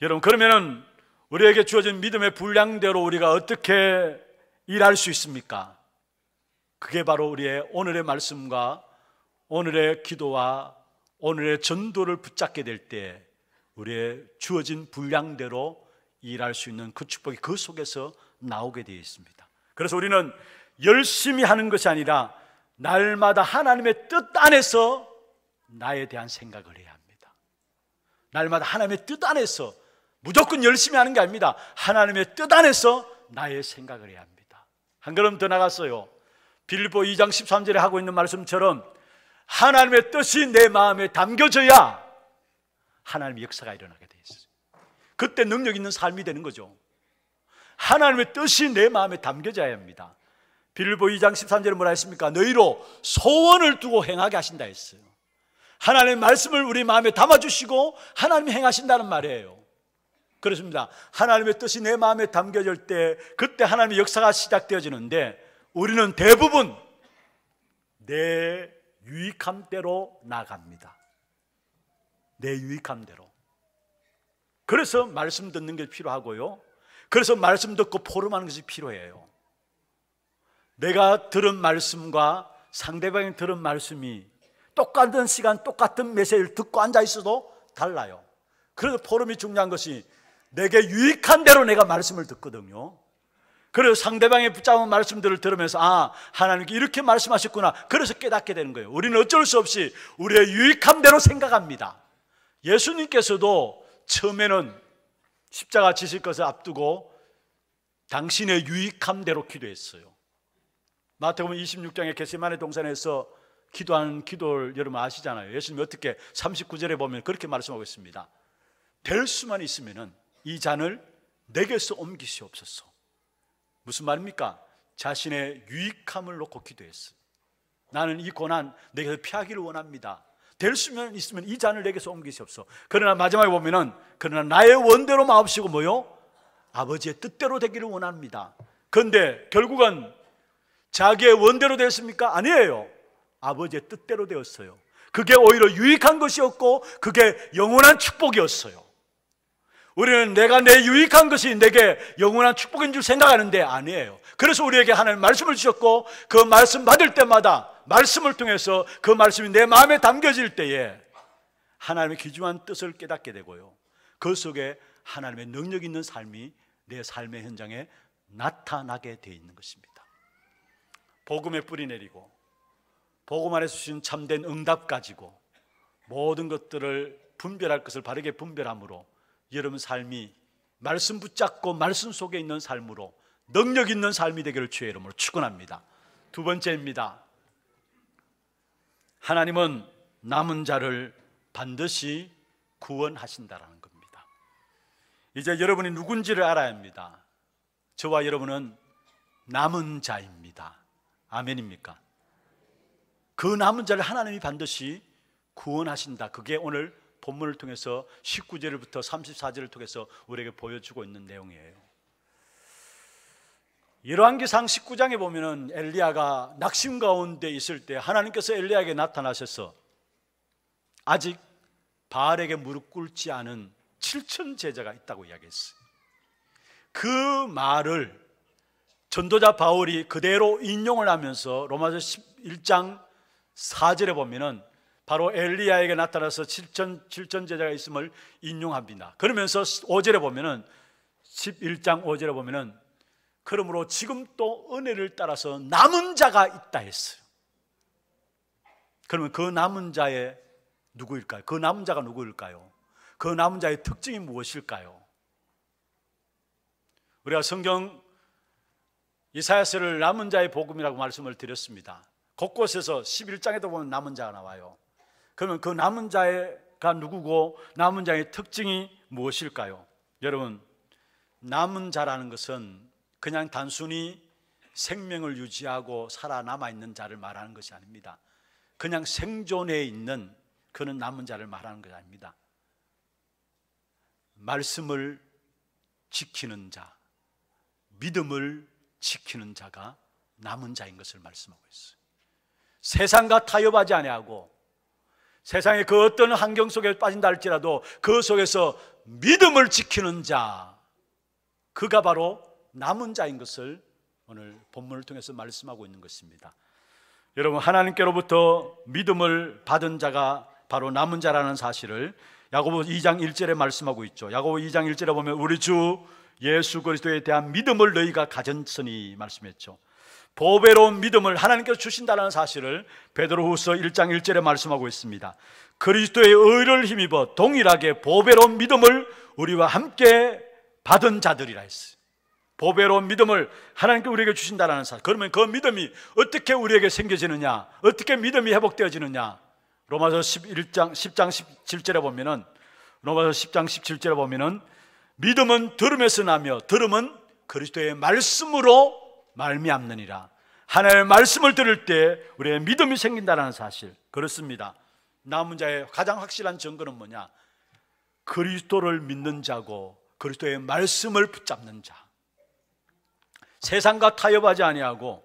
여러분, 그러면은 우리에게 주어진 믿음의 분량대로 우리가 어떻게 일할 수 있습니까? 그게 바로 우리의 오늘의 말씀과 오늘의 기도와 오늘의 전도를 붙잡게 될 때 우리의 주어진 분량대로 일할 수 있는 그 축복이 그 속에서 나오게 되어 있습니다. 그래서 우리는 열심히 하는 것이 아니라 날마다 하나님의 뜻 안에서 나에 대한 생각을 해야 합니다. 날마다 하나님의 뜻 안에서, 무조건 열심히 하는 게 아닙니다. 하나님의 뜻 안에서 나의 생각을 해야 합니다. 한 걸음 더 나갔어요. 빌립보 2장 13절에 하고 있는 말씀처럼 하나님의 뜻이 내 마음에 담겨져야 하나님의 역사가 일어나게 돼 있어요. 그때 능력 있는 삶이 되는 거죠. 하나님의 뜻이 내 마음에 담겨져야 합니다. 빌립보 2장 13절에 뭐라 했습니까? 너희로 소원을 두고 행하게 하신다 했어요. 하나님의 말씀을 우리 마음에 담아주시고 하나님이 행하신다는 말이에요. 그렇습니다. 하나님의 뜻이 내 마음에 담겨질 때 그때 하나님의 역사가 시작되어지는데, 우리는 대부분 내 유익함대로 나갑니다. 내 유익함대로. 그래서 말씀 듣는 게 필요하고요, 그래서 말씀 듣고 포럼하는 것이 필요해요. 내가 들은 말씀과 상대방이 들은 말씀이 똑같은 시간 똑같은 메시지를 듣고 앉아있어도 달라요. 그래서 포럼이 중요한 것이 내게 유익한 대로 내가 말씀을 듣거든요. 그래서 상대방의 붙잡은 말씀들을 들으면서 아, 하나님께 이렇게 말씀하셨구나, 그래서 깨닫게 되는 거예요. 우리는 어쩔 수 없이 우리의 유익한 대로 생각합니다. 예수님께서도 처음에는 십자가 지실 것을 앞두고 당신의 유익함대로 기도했어요. 마태복음 26장의 겟세마네 동산에서 기도하는 기도를 여러분 아시잖아요. 예수님이 어떻게 39절에 보면 그렇게 말씀하고 있습니다. 될 수만 있으면 이 잔을 내게서 옮기시옵소서. 무슨 말입니까? 자신의 유익함을 놓고 기도했어요. 나는 이 고난 내게서 피하기를 원합니다. 될 수만 있으면 이 잔을 내게서 옮기시옵소서. 그러나 마지막에 보면은 그러나 나의 원대로 마옵시고 뭐요? 아버지의 뜻대로 되기를 원합니다. 그런데 결국은 자기의 원대로 됐습니까? 아니에요. 아버지의 뜻대로 되었어요. 그게 오히려 유익한 것이었고 그게 영원한 축복이었어요. 우리는 내가 내 유익한 것이 내게 영원한 축복인 줄 생각하는데 아니에요. 그래서 우리에게 하나님 말씀을 주셨고 그 말씀 받을 때마다 말씀을 통해서 그 말씀이 내 마음에 담겨질 때에 하나님의 귀중한 뜻을 깨닫게 되고요, 그 속에 하나님의 능력 있는 삶이 내 삶의 현장에 나타나게 되어 있는 것입니다. 복음에 뿌리 내리고 복음 안에서 주신 참된 응답 가지고 모든 것들을 분별할 것을 바르게 분별함으로 여러분 삶이 말씀 붙잡고 말씀 속에 있는 삶으로 능력 있는 삶이 되기를 주의 이름으로 축원합니다. 두 번째입니다. 하나님은 남은 자를 반드시 구원하신다라는 겁니다. 이제 여러분이 누군지를 알아야 합니다. 저와 여러분은 남은 자입니다. 아멘입니까? 그 남은 자를 하나님이 반드시 구원하신다. 그게 오늘 본문을 통해서 19절부터 34절을 통해서 우리에게 보여주고 있는 내용이에요. 열왕기상 19장에 보면은 엘리야가 낙심 가운데 있을 때 하나님께서 엘리야에게 나타나셔서 아직 바알에게 무릎 꿇지 않은 7천 제자가 있다고 이야기했어요. 그 말을 전도자 바울이 그대로 인용을 하면서 로마서 11장 4절에 보면은 바로 엘리야에게 나타나서 7천 제자가 있음을 인용합니다. 그러면서 5절에 보면은 11장 5절에 보면은 그러므로 지금 또 은혜를 따라서 남은 자가 있다 했어요. 그러면 그 남은 자의 누구일까요? 그 남은 자가 누구일까요? 그 남은 자의 특징이 무엇일까요? 우리가 성경 이사야서를 남은 자의 복음이라고 말씀을 드렸습니다. 곳곳에서 11장에도 보면 남은 자가 나와요. 그러면 그 남은 자가 누구고 남은 자의 특징이 무엇일까요? 여러분, 남은 자라는 것은 그냥 단순히 생명을 유지하고 살아남아 있는 자를 말하는 것이 아닙니다. 그냥 생존해 있는 그는 남은 자를 말하는 것이 아닙니다. 말씀을 지키는 자, 믿음을 지키는 자가 남은 자인 것을 말씀하고 있어요. 세상과 타협하지 아니하고 세상의 그 어떤 환경 속에 빠진다 할지라도 그 속에서 믿음을 지키는 자, 그가 바로 남은 자인 것을 오늘 본문을 통해서 말씀하고 있는 것입니다. 여러분, 하나님께로부터 믿음을 받은 자가 바로 남은 자라는 사실을 야고보 2장 1절에 말씀하고 있죠. 야고보 2장 1절에 보면 우리 주 예수 그리스도에 대한 믿음을 너희가 가졌으니 말씀했죠. 보배로운 믿음을 하나님께서 주신다는 사실을 베드로후서 1장 1절에 말씀하고 있습니다. 그리스도의 의를 힘입어 동일하게 보배로운 믿음을 우리와 함께 받은 자들이라 했어요. 보배로운 믿음을 하나님께 우리에게 주신다는 사실. 그러면 그 믿음이 어떻게 우리에게 생겨지느냐, 어떻게 믿음이 회복되어지느냐, 로마서 10장 17절에 보면은 로마서 10장 17절에 보면은 믿음은 들음에서 나며 들음은 그리스도의 말씀으로 말미암느니라. 하나님의 말씀을 들을 때 우리의 믿음이 생긴다는 사실. 그렇습니다. 남은 자의 가장 확실한 증거는 뭐냐? 그리스도를 믿는 자고 그리스도의 말씀을 붙잡는 자, 세상과 타협하지 아니하고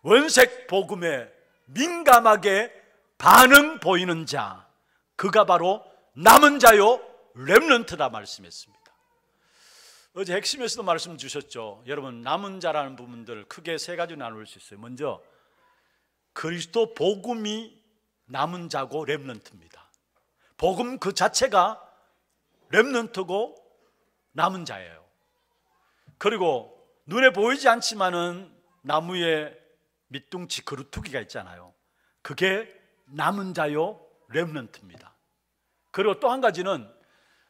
원색 복음에 민감하게 반응 보이는 자, 그가 바로 남은 자요 렘넌트다 말씀했습니다. 어제 핵심에서도 말씀 주셨죠. 여러분, 남은 자라는 부분들 크게 세 가지로 나눌 수 있어요. 먼저 그리스도 복음이 남은 자고 렘넌트입니다. 복음 그 자체가 렘넌트고 남은 자예요. 그리고 눈에 보이지 않지만은 나무에 밑둥치 그루터기가 있잖아요. 그게 남은 자요 렘넌트입니다. 그리고 또 한 가지는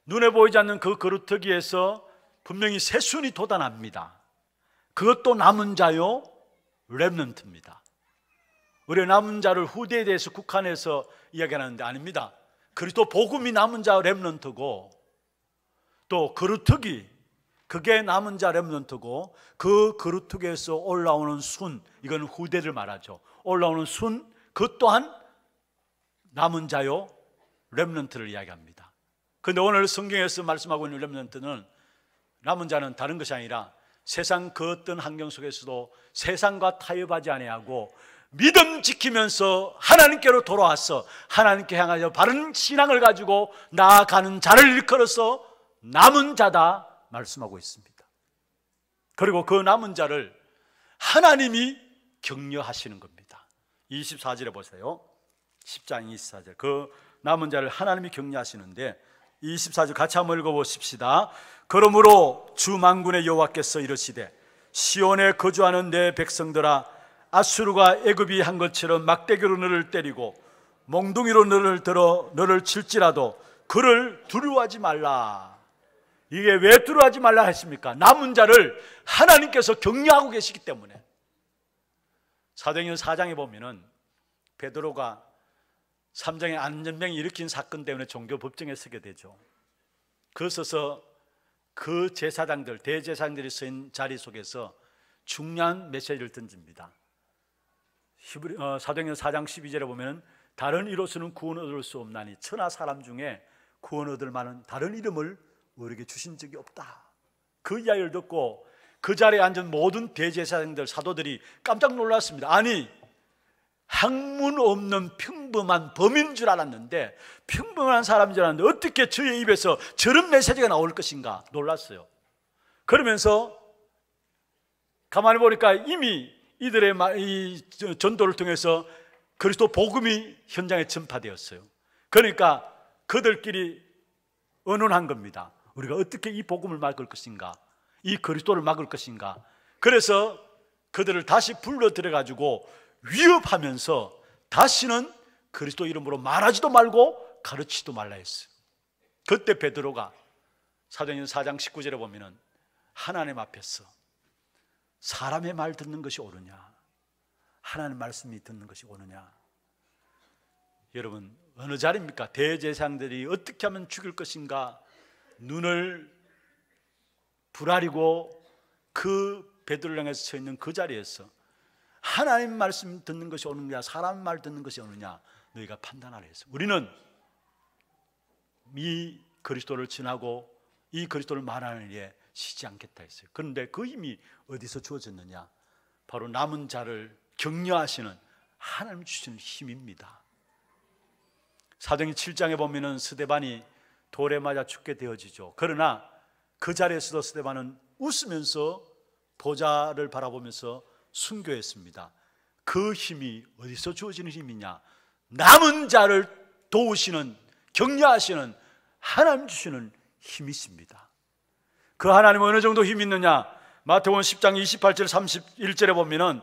눈에 보이지 않는 그 그루터기에서 분명히 새순이 돋아납니다. 그것도 남은 자요 렘넌트입니다. 우리 남은 자를 후대에 대해서 국한해서 이야기하는데 아닙니다. 그리스도 복음이 남은 자 렘넌트고 또 그루터기, 그게 남은 자 렘넌트고 그 그루터기에서 올라오는 순, 이건 후대를 말하죠. 올라오는 순, 그 또한 남은 자요 렘넌트를 이야기합니다. 그런데 오늘 성경에서 말씀하고 있는 렘넌트는, 남은 자는 다른 것이 아니라 세상 그 어떤 환경 속에서도 세상과 타협하지 아니하고 믿음 지키면서 하나님께로 돌아와서 하나님께 향하여 바른 신앙을 가지고 나아가는 자를 일컬어서 남은 자다 말씀하고 있습니다. 그리고 그 남은 자를 하나님이 격려하시는 겁니다. 24절에 보세요. 10장 24절, 그 남은 자를 하나님이 격려하시는데 24절 같이 한번 읽어보십시다. 그러므로 주 만군의 여호와께서 이르시되 시온에 거주하는 내 백성들아, 아수르가 애굽이 한 것처럼 막대기로 너를 때리고 몽둥이로 너를 들어 너를 칠지라도 그를 두려워하지 말라. 이게 왜 두려워하지 말라 했습니까? 남은 자를 하나님께서 격려하고 계시기 때문에. 사도행전 4장에 보면은 베드로가 3장에 안전병이 일으킨 사건 때문에 종교 법정에 서게 되죠. 그 서서 그 제사장들, 대제사장들이 서인 자리 속에서 중요한 메시지를 던집니다. 사도행전 4장 12절에 보면 다른 이로서는 구원 얻을 수 없나니 천하 사람 중에 구원 얻을 만한 다른 이름을 우리에게 주신 적이 없다. 그 이야기를 듣고 그 자리에 앉은 모든 대제사장들, 사도들이 깜짝 놀랐습니다. 아니, 학문 없는 평범한 범인 줄 알았는데, 평범한 사람인 줄 알았는데 어떻게 저의 입에서 저런 메시지가 나올 것인가 놀랐어요. 그러면서 가만히 보니까 이미 이들의 이 전도를 통해서 그리스도 복음이 현장에 전파되었어요. 그러니까 그들끼리 의논한 겁니다. 우리가 어떻게 이 복음을 막을 것인가, 이 그리스도를 막을 것인가. 그래서 그들을 다시 불러들여 가지고 위협하면서 다시는 그리스도 이름으로 말하지도 말고 가르치지도 말라 했어요. 그때 베드로가 사도행전 4장 19절에 보면은 하나님 앞에서 사람의 말 듣는 것이 옳으냐, 하나님 말씀이 듣는 것이 옳으냐. 여러분, 어느 자리입니까? 대제사장들이 어떻게 하면 죽일 것인가 눈을 부라리고 그 베드로를 향해서 서 있는 그 자리에서 하나님 말씀 듣는 것이 옳으냐, 사람 말 듣는 것이 옳으냐, 너희가 판단하라 했어요. 우리는 이 그리스도를 전하고 이 그리스도를 말하는 일에 쉬지 않겠다 했어요. 그런데 그 힘이 어디서 주어졌느냐? 바로 남은 자를 격려하시는 하나님 주시는 힘입니다. 사도행전 7장에 보면은 스데반이 돌에 맞아 죽게 되어지죠. 그러나 그 자리에서도 스데반은 웃으면서 보좌를 바라보면서 순교했습니다. 그 힘이 어디서 주어지는 힘이냐? 남은 자를 도우시는, 격려하시는 하나님 주시는 힘이 있습니다. 그 하나님은 어느 정도 힘이 있느냐? 마태복음 10장 28절 31절에 보면은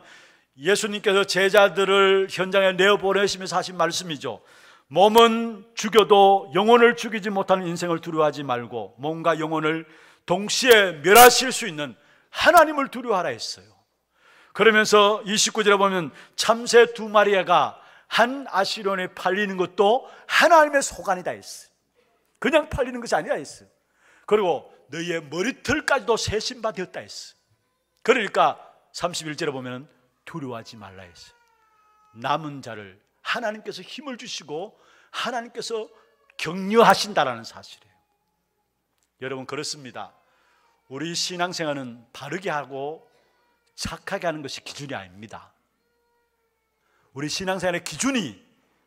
예수님께서 제자들을 현장에 내어보내시면서 하신 말씀이죠. 몸은 죽여도 영혼을 죽이지 못하는 인생을 두려워하지 말고 몸과 영혼을 동시에 멸하실 수 있는 하나님을 두려워하라 했어요. 그러면서 29절에 보면 참새 2마리가 한 아시론에 팔리는 것도 하나님의 소관이다 했어요. 그냥 팔리는 것이 아니라 했어요. 그리고 너희의 머리털까지도 세신받았다 했어요. 그러니까 31절에 보면 두려워하지 말라 했어요. 남은 자를 하나님께서 힘을 주시고 하나님께서 격려하신다라는 사실이에요. 여러분, 그렇습니다. 우리 신앙생활은 바르게 하고 착하게 하는 것이 기준이 아닙니다. 우리 신앙생활의 기준이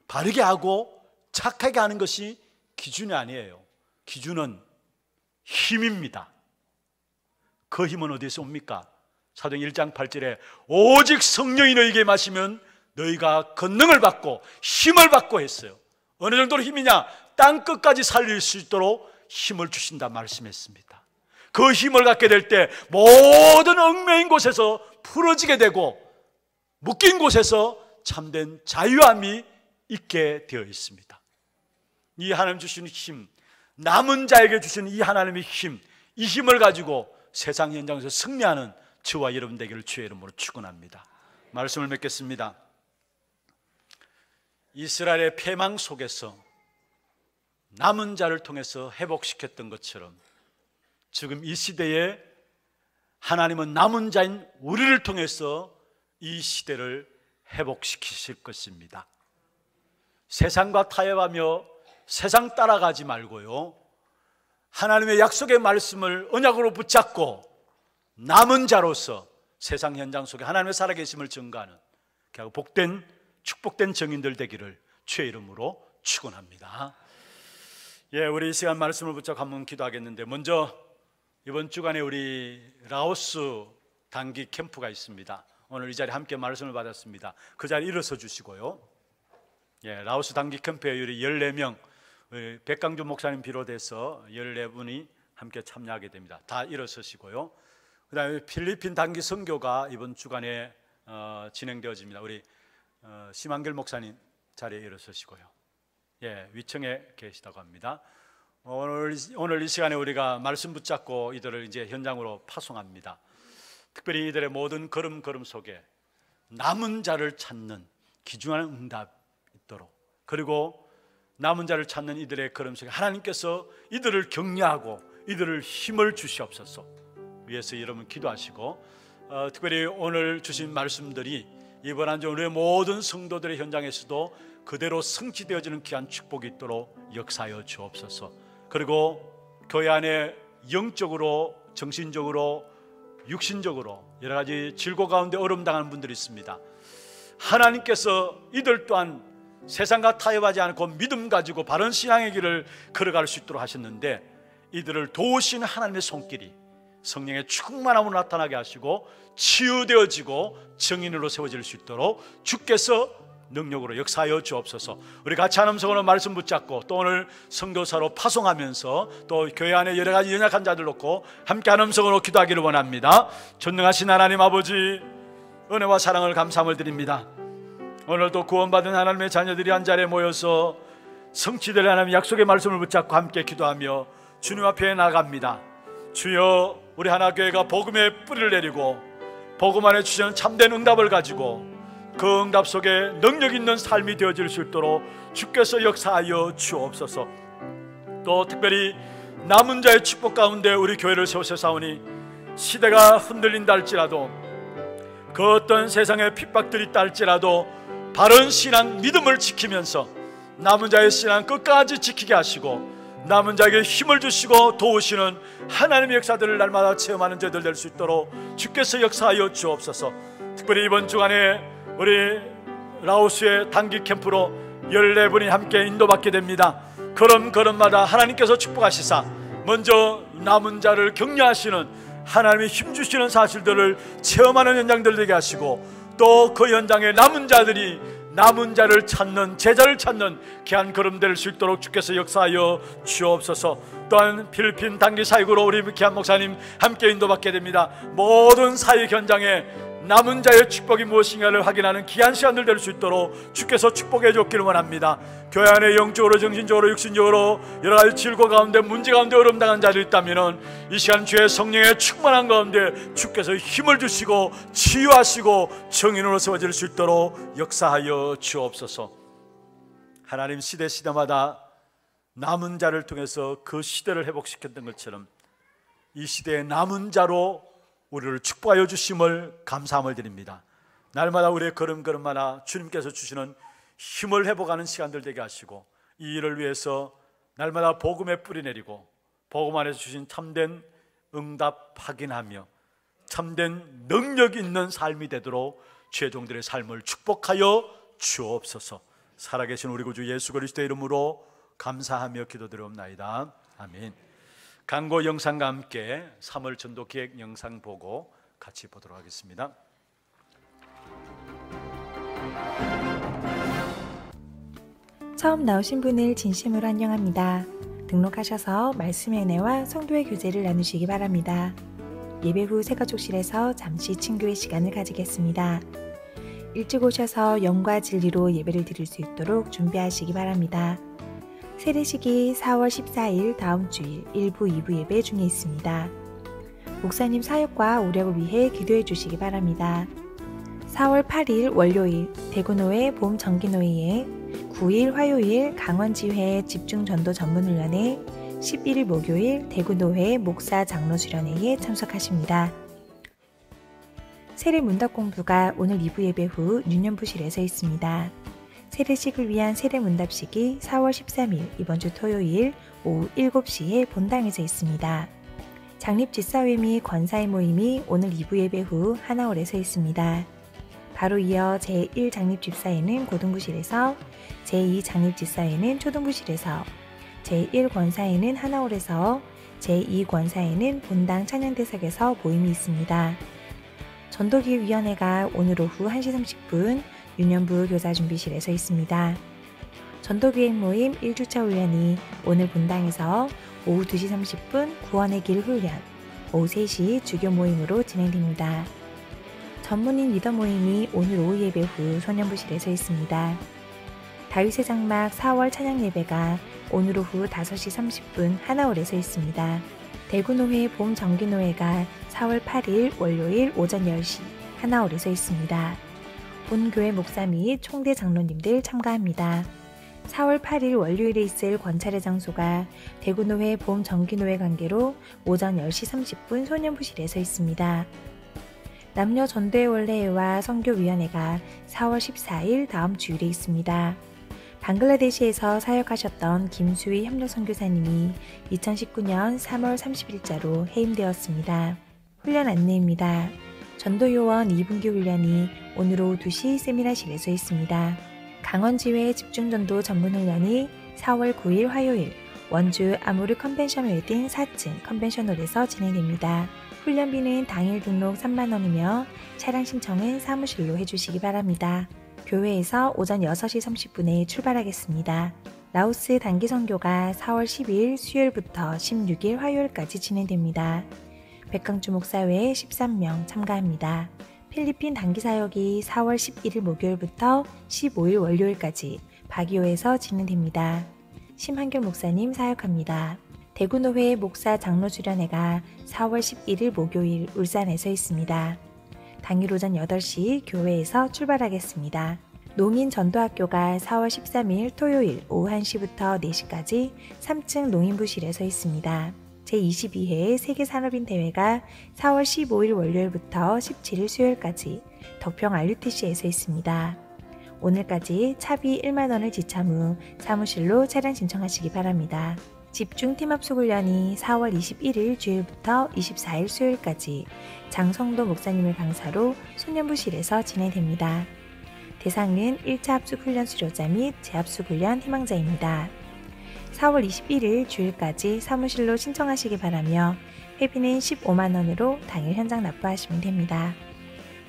바르게 하고 착하게 하는 것이 기준이 아니에요. 기준은 힘입니다. 그 힘은 어디서 옵니까? 사도행전 1장 8절에 오직 성령이 너희에게 임하시면 너희가 권능을 받고 힘을 받고 했어요. 어느 정도로 힘이냐? 땅 끝까지 살릴 수 있도록 힘을 주신다 말씀했습니다. 그 힘을 갖게 될 때 모든 얽매인 곳에서 풀어지게 되고 묶인 곳에서 참된 자유함이 있게 되어 있습니다. 이 하나님 주시는 힘, 남은 자에게 주시는 이 하나님의 힘, 이 힘을 가지고 세상 현장에서 승리하는 저와 여러분 되기를 주의 이름으로 축원합니다. 말씀을 맺겠습니다. 이스라엘의 패망 속에서 남은 자를 통해서 회복시켰던 것처럼 지금 이 시대에 하나님은 남은 자인 우리를 통해서 이 시대를 회복시키실 것입니다. 세상과 타협하며 세상 따라가지 말고요, 하나님의 약속의 말씀을 언약으로 붙잡고 남은 자로서 세상 현장 속에 하나님의 살아계심을 증거하는 복된 축복된 증인들 되기를 주의 이름으로 축원합니다. 우리 이 시간 말씀을 붙잡고 한번 기도하겠는데, 먼저 이번 주간에 우리 라오스 단기 캠프가 있습니다. 오늘 이 자리에 함께 말씀을 받았습니다. 그 자리에 일어서 주시고요. 라오스 단기 캠프에 우리 14명, 백강주 목사님 비롯해서 14분이 함께 참여하게 됩니다. 다 일어서시고요. 그 다음에 필리핀 단기 선교가 이번 주간에 진행되어집니다. 우리 심한결 목사님 자리에 일어서시고요. 위층에 계시다고 합니다. 오늘 이 시간에 우리가 말씀 붙잡고 이들을 이제 현장으로 파송합니다. 특별히 이들의 모든 걸음 속에 남은 자를 찾는 귀중한 응답이 있도록, 그리고 남은 자를 찾는 이들의 걸음 속에 하나님께서 이들을 격려하고 이들을 힘을 주시옵소서 위해서 여러분 기도하시고, 특별히 오늘 주신 말씀들이 이번 한 주 우리의 모든 성도들의 현장에서도 그대로 성취되어지는 귀한 축복이 있도록 역사하여 주옵소서. 그리고 교회 안에 영적으로, 정신적으로 육신적으로 여러 가지 질고 가운데 어려움 당하는 분들이 있습니다. 하나님께서 이들 또한 세상과 타협하지 않고 믿음 가지고 바른 신앙의 길을 걸어갈 수 있도록 하셨는데, 이들을 도우시는 하나님의 손길이 성령의 충만함으로 나타나게 하시고 치유되어지고 정인으로 세워질 수 있도록 주께서 능력으로 역사하여 주옵소서. 우리 같이 한 음성으로 말씀 붙잡고 또 오늘 선교사로 파송하면서 또 교회 안에 여러 가지 연약한 자들 놓고 함께 한 음성으로 기도하기를 원합니다. 전능하신 하나님 아버지, 은혜와 사랑을 감사함을 드립니다. 오늘도 구원받은 하나님의 자녀들이 한자리에 모여서 성취될 하나님의 약속의 말씀을 붙잡고 함께 기도하며 주님 앞에 나갑니다. 주여, 우리 하나교회가 복음의 뿌리를 내리고 복음 안에 주시는 참된 응답을 가지고 그 응답 속에 능력 있는 삶이 되어질 수 있도록 주께서 역사하여 주옵소서. 또 특별히 남은 자의 축복 가운데 우리 교회를 세우셨사오니 시대가 흔들린다 할지라도 그 어떤 세상의 핍박들이 있다 할지라도 바른 신앙 믿음을 지키면서 남은 자의 신앙 끝까지 지키게 하시고 남은 자에게 힘을 주시고 도우시는 하나님의 역사들을 날마다 체험하는 자들 될 수 있도록 주께서 역사하여 주옵소서. 특별히 이번 주간에 우리 라오스의 단기 캠프로 14분이 함께 인도받게 됩니다. 걸음걸음마다 하나님께서 축복하시사 먼저 남은 자를 격려하시는 하나님의 힘주시는 사실들을 체험하는 현장들 되게 하시고 또 그 현장에 남은 자들이 남은 자를 찾는, 제자를 찾는 귀한 걸음 될 수 있도록 주께서 역사하여 주옵소서. 또한 필리핀 단기 사역으로 우리 귀한 목사님 함께 인도받게 됩니다. 모든 사역 현장에 남은 자의 축복이 무엇인가를 확인하는 귀한 시간들 될 수 있도록 주께서 축복해 줬기를 원합니다. 교회 안에 영적으로, 정신적으로, 육신적으로 여러 가지 질고 가운데, 문제 가운데 어려움 당한 자들이 있다면 이 시간 주의 성령의 충만한 가운데 주께서 힘을 주시고 치유하시고 정인으로 세워질 수 있도록 역사하여 주옵소서. 하나님, 시대 시대마다 남은 자를 통해서 그 시대를 회복시켰던 것처럼 이 시대의 남은 자로 우리를 축복하여 주심을 감사함을 드립니다. 날마다 우리의 걸음걸음마다 주님께서 주시는 힘을 회복하는 시간들 되게 하시고 이 일을 위해서 날마다 복음의 뿌리 내리고 복음 안에서 주신 참된 응답 확인하며 참된 능력 있는 삶이 되도록 주의 종들의 삶을 축복하여 주옵소서. 살아계신 우리 구주 예수 그리스도의 이름으로 감사하며 기도드리옵나이다. 아멘. 광고 영상과 함께 3월 전도 기획 영상 보고 같이 보도록 하겠습니다. 처음 나오신 분을 진심으로 환영합니다. 등록하셔서 말씀의 은혜와 성도의 교제를 나누시기 바랍니다. 예배 후 새가족실에서 잠시 친교의 시간을 가지겠습니다. 일찍 오셔서 영과 진리로 예배를 드릴 수 있도록 준비하시기 바랍니다. 세례식이 4월 14일 다음 주일 1부, 2부 예배 중에 있습니다. 목사님 사역과 오력을 위해 기도해 주시기 바랍니다. 4월 8일 월요일 대구노회 봄정기노회에 9일 화요일 강원지회 집중전도 전문훈련회 11일 목요일 대구노회 목사 장로 수련회에 참석하십니다. 세례 문답 공부가 오늘 2부 예배 후 유년부실에서 있습니다. 세례식을 위한 세례 문답식이 4월 13일 이번 주 토요일 오후 7시에 본당에서 있습니다. 장립 집사회 및 권사회 모임이 오늘 2부 예배 후 하나홀에서 있습니다. 바로 이어 제1 장립 집사회는 고등부실에서, 제2 장립 집사회는 초등부실에서, 제1 권사회는 하나홀에서, 제2 권사회는 본당 찬양대석에서 모임이 있습니다. 전도기획위원회가 오늘 오후 1시 30분 유년부 교사준비실에서 있습니다. 전도기획 모임 1주차 훈련이 오늘 본당에서 오후 2시 30분 구원의 길 훈련, 오후 3시 주교 모임으로 진행됩니다. 전문인 리더 모임이 오늘 오후 예배 후 소년부실에서 있습니다. 다윗의 장막 4월 찬양 예배가 오늘 오후 5시 30분 하나홀에서 있습니다. 대구노회 봄정기노회가 4월 8일 월요일 오전 10시 하나홀에서 있습니다. 본교회 목사 및 총대 장로님들 참가합니다. 4월 8일 월요일에 있을 권차례 장소가 대구노회 봄정기노회 관계로 오전 10시 30분 소년부실에서 있습니다. 남녀 전도회 원례회와 선교위원회가 4월 14일 다음 주일에 있습니다. 방글라데시에서 사역하셨던 김수희 협력선교사님이 2019년 3월 30일자로 해임되었습니다. 훈련 안내입니다. 전도요원 2분기 훈련이 오늘 오후 2시 세미나실에서 있습니다. 강원지회 집중전도 전문훈련이 4월 9일 화요일 원주 아모르 컨벤션 웨딩 4층 컨벤션홀에서 진행됩니다. 훈련비는 당일 등록 3만원이며 차량 신청은 사무실로 해주시기 바랍니다. 교회에서 오전 6시 30분에 출발하겠습니다. 라오스 단기 선교가 4월 10일 수요일부터 16일 화요일까지 진행됩니다. 백강주 목사 외에 13명 참가합니다. 필리핀 단기 사역이 4월 11일 목요일부터 15일 월요일까지 바기오에서 진행됩니다. 심한결 목사님 사역합니다. 대구노회 목사 장로 수련회가 4월 11일 목요일 울산에서 있습니다. 당일 오전 8시 교회에서 출발하겠습니다. 농인전도학교가 4월 13일 토요일 오후 1시부터 4시까지 3층 농인부실에서 있습니다. 제22회 세계산업인대회가 4월 15일 월요일부터 17일 수요일까지 덕평 RUTC에서 있습니다. 오늘까지 차비 1만원을 지참 후 사무실로 차량 신청하시기 바랍니다. 집중 팀합숙 훈련이 4월 21일 주일부터 24일 수요일까지 장성도 목사님을 강사로 소년부실에서 진행됩니다. 대상은 1차 합숙 훈련 수료자 및 재합숙 훈련 희망자입니다. 4월 21일 주일까지 사무실로 신청하시기 바라며 회비는 15만원으로 당일 현장 납부하시면 됩니다.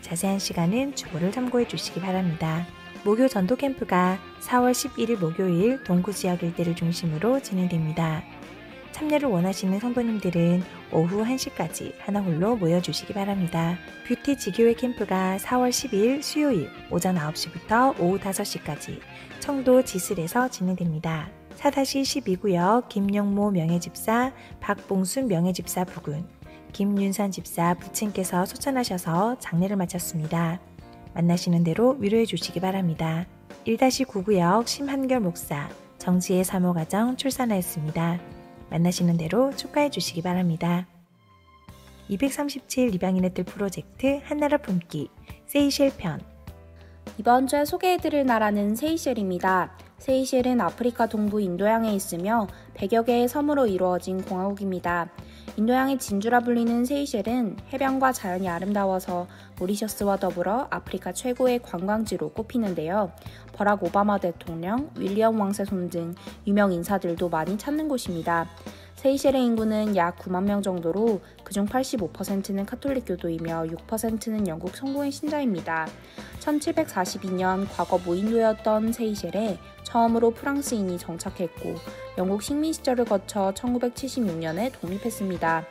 자세한 시간은 주보를 참고해 주시기 바랍니다. 목요 전도 캠프가 4월 11일 목요일 동구 지역 일대를 중심으로 진행됩니다. 참여를 원하시는 성도님들은 오후 1시까지 하나홀로 모여주시기 바랍니다. 뷰티 지교회 캠프가 4월 10일 수요일 오전 9시부터 오후 5시까지 청도 지슬에서 진행됩니다. 4-12구역 김영모 명예집사, 박봉순 명예집사 부군, 김윤선 집사 부친께서 소천하셔서 장례를 마쳤습니다. 만나시는 대로 위로해 주시기 바랍니다. 1-9구역 심한결 목사, 정지의 사모가정 출산하였습니다. 만나시는 대로 축하해 주시기 바랍니다. 237 입양인의 뜰 프로젝트 한나라 품기 세이셸 편. 이번 주에 소개해드릴 나라는 세이셸입니다. 세이셸은 아프리카 동부 인도양에 있으며 100여 개의 섬으로 이루어진 공화국입니다. 인도양의 진주라 불리는 세이셸은 해변과 자연이 아름다워서 모리셔스와 더불어 아프리카 최고의 관광지로 꼽히는데요. 버락 오바마 대통령, 윌리엄 왕세손 등 유명 인사들도 많이 찾는 곳입니다. 세이셸의 인구는 약 9만 명 정도로 그중 85%는 카톨릭 교도이며 6%는 영국 성공의 신자입니다. 1742년 과거 무인도였던 세이셸에 처음으로 프랑스인이 정착했고 영국 식민 시절을 거쳐 1976년에 독립했습니다.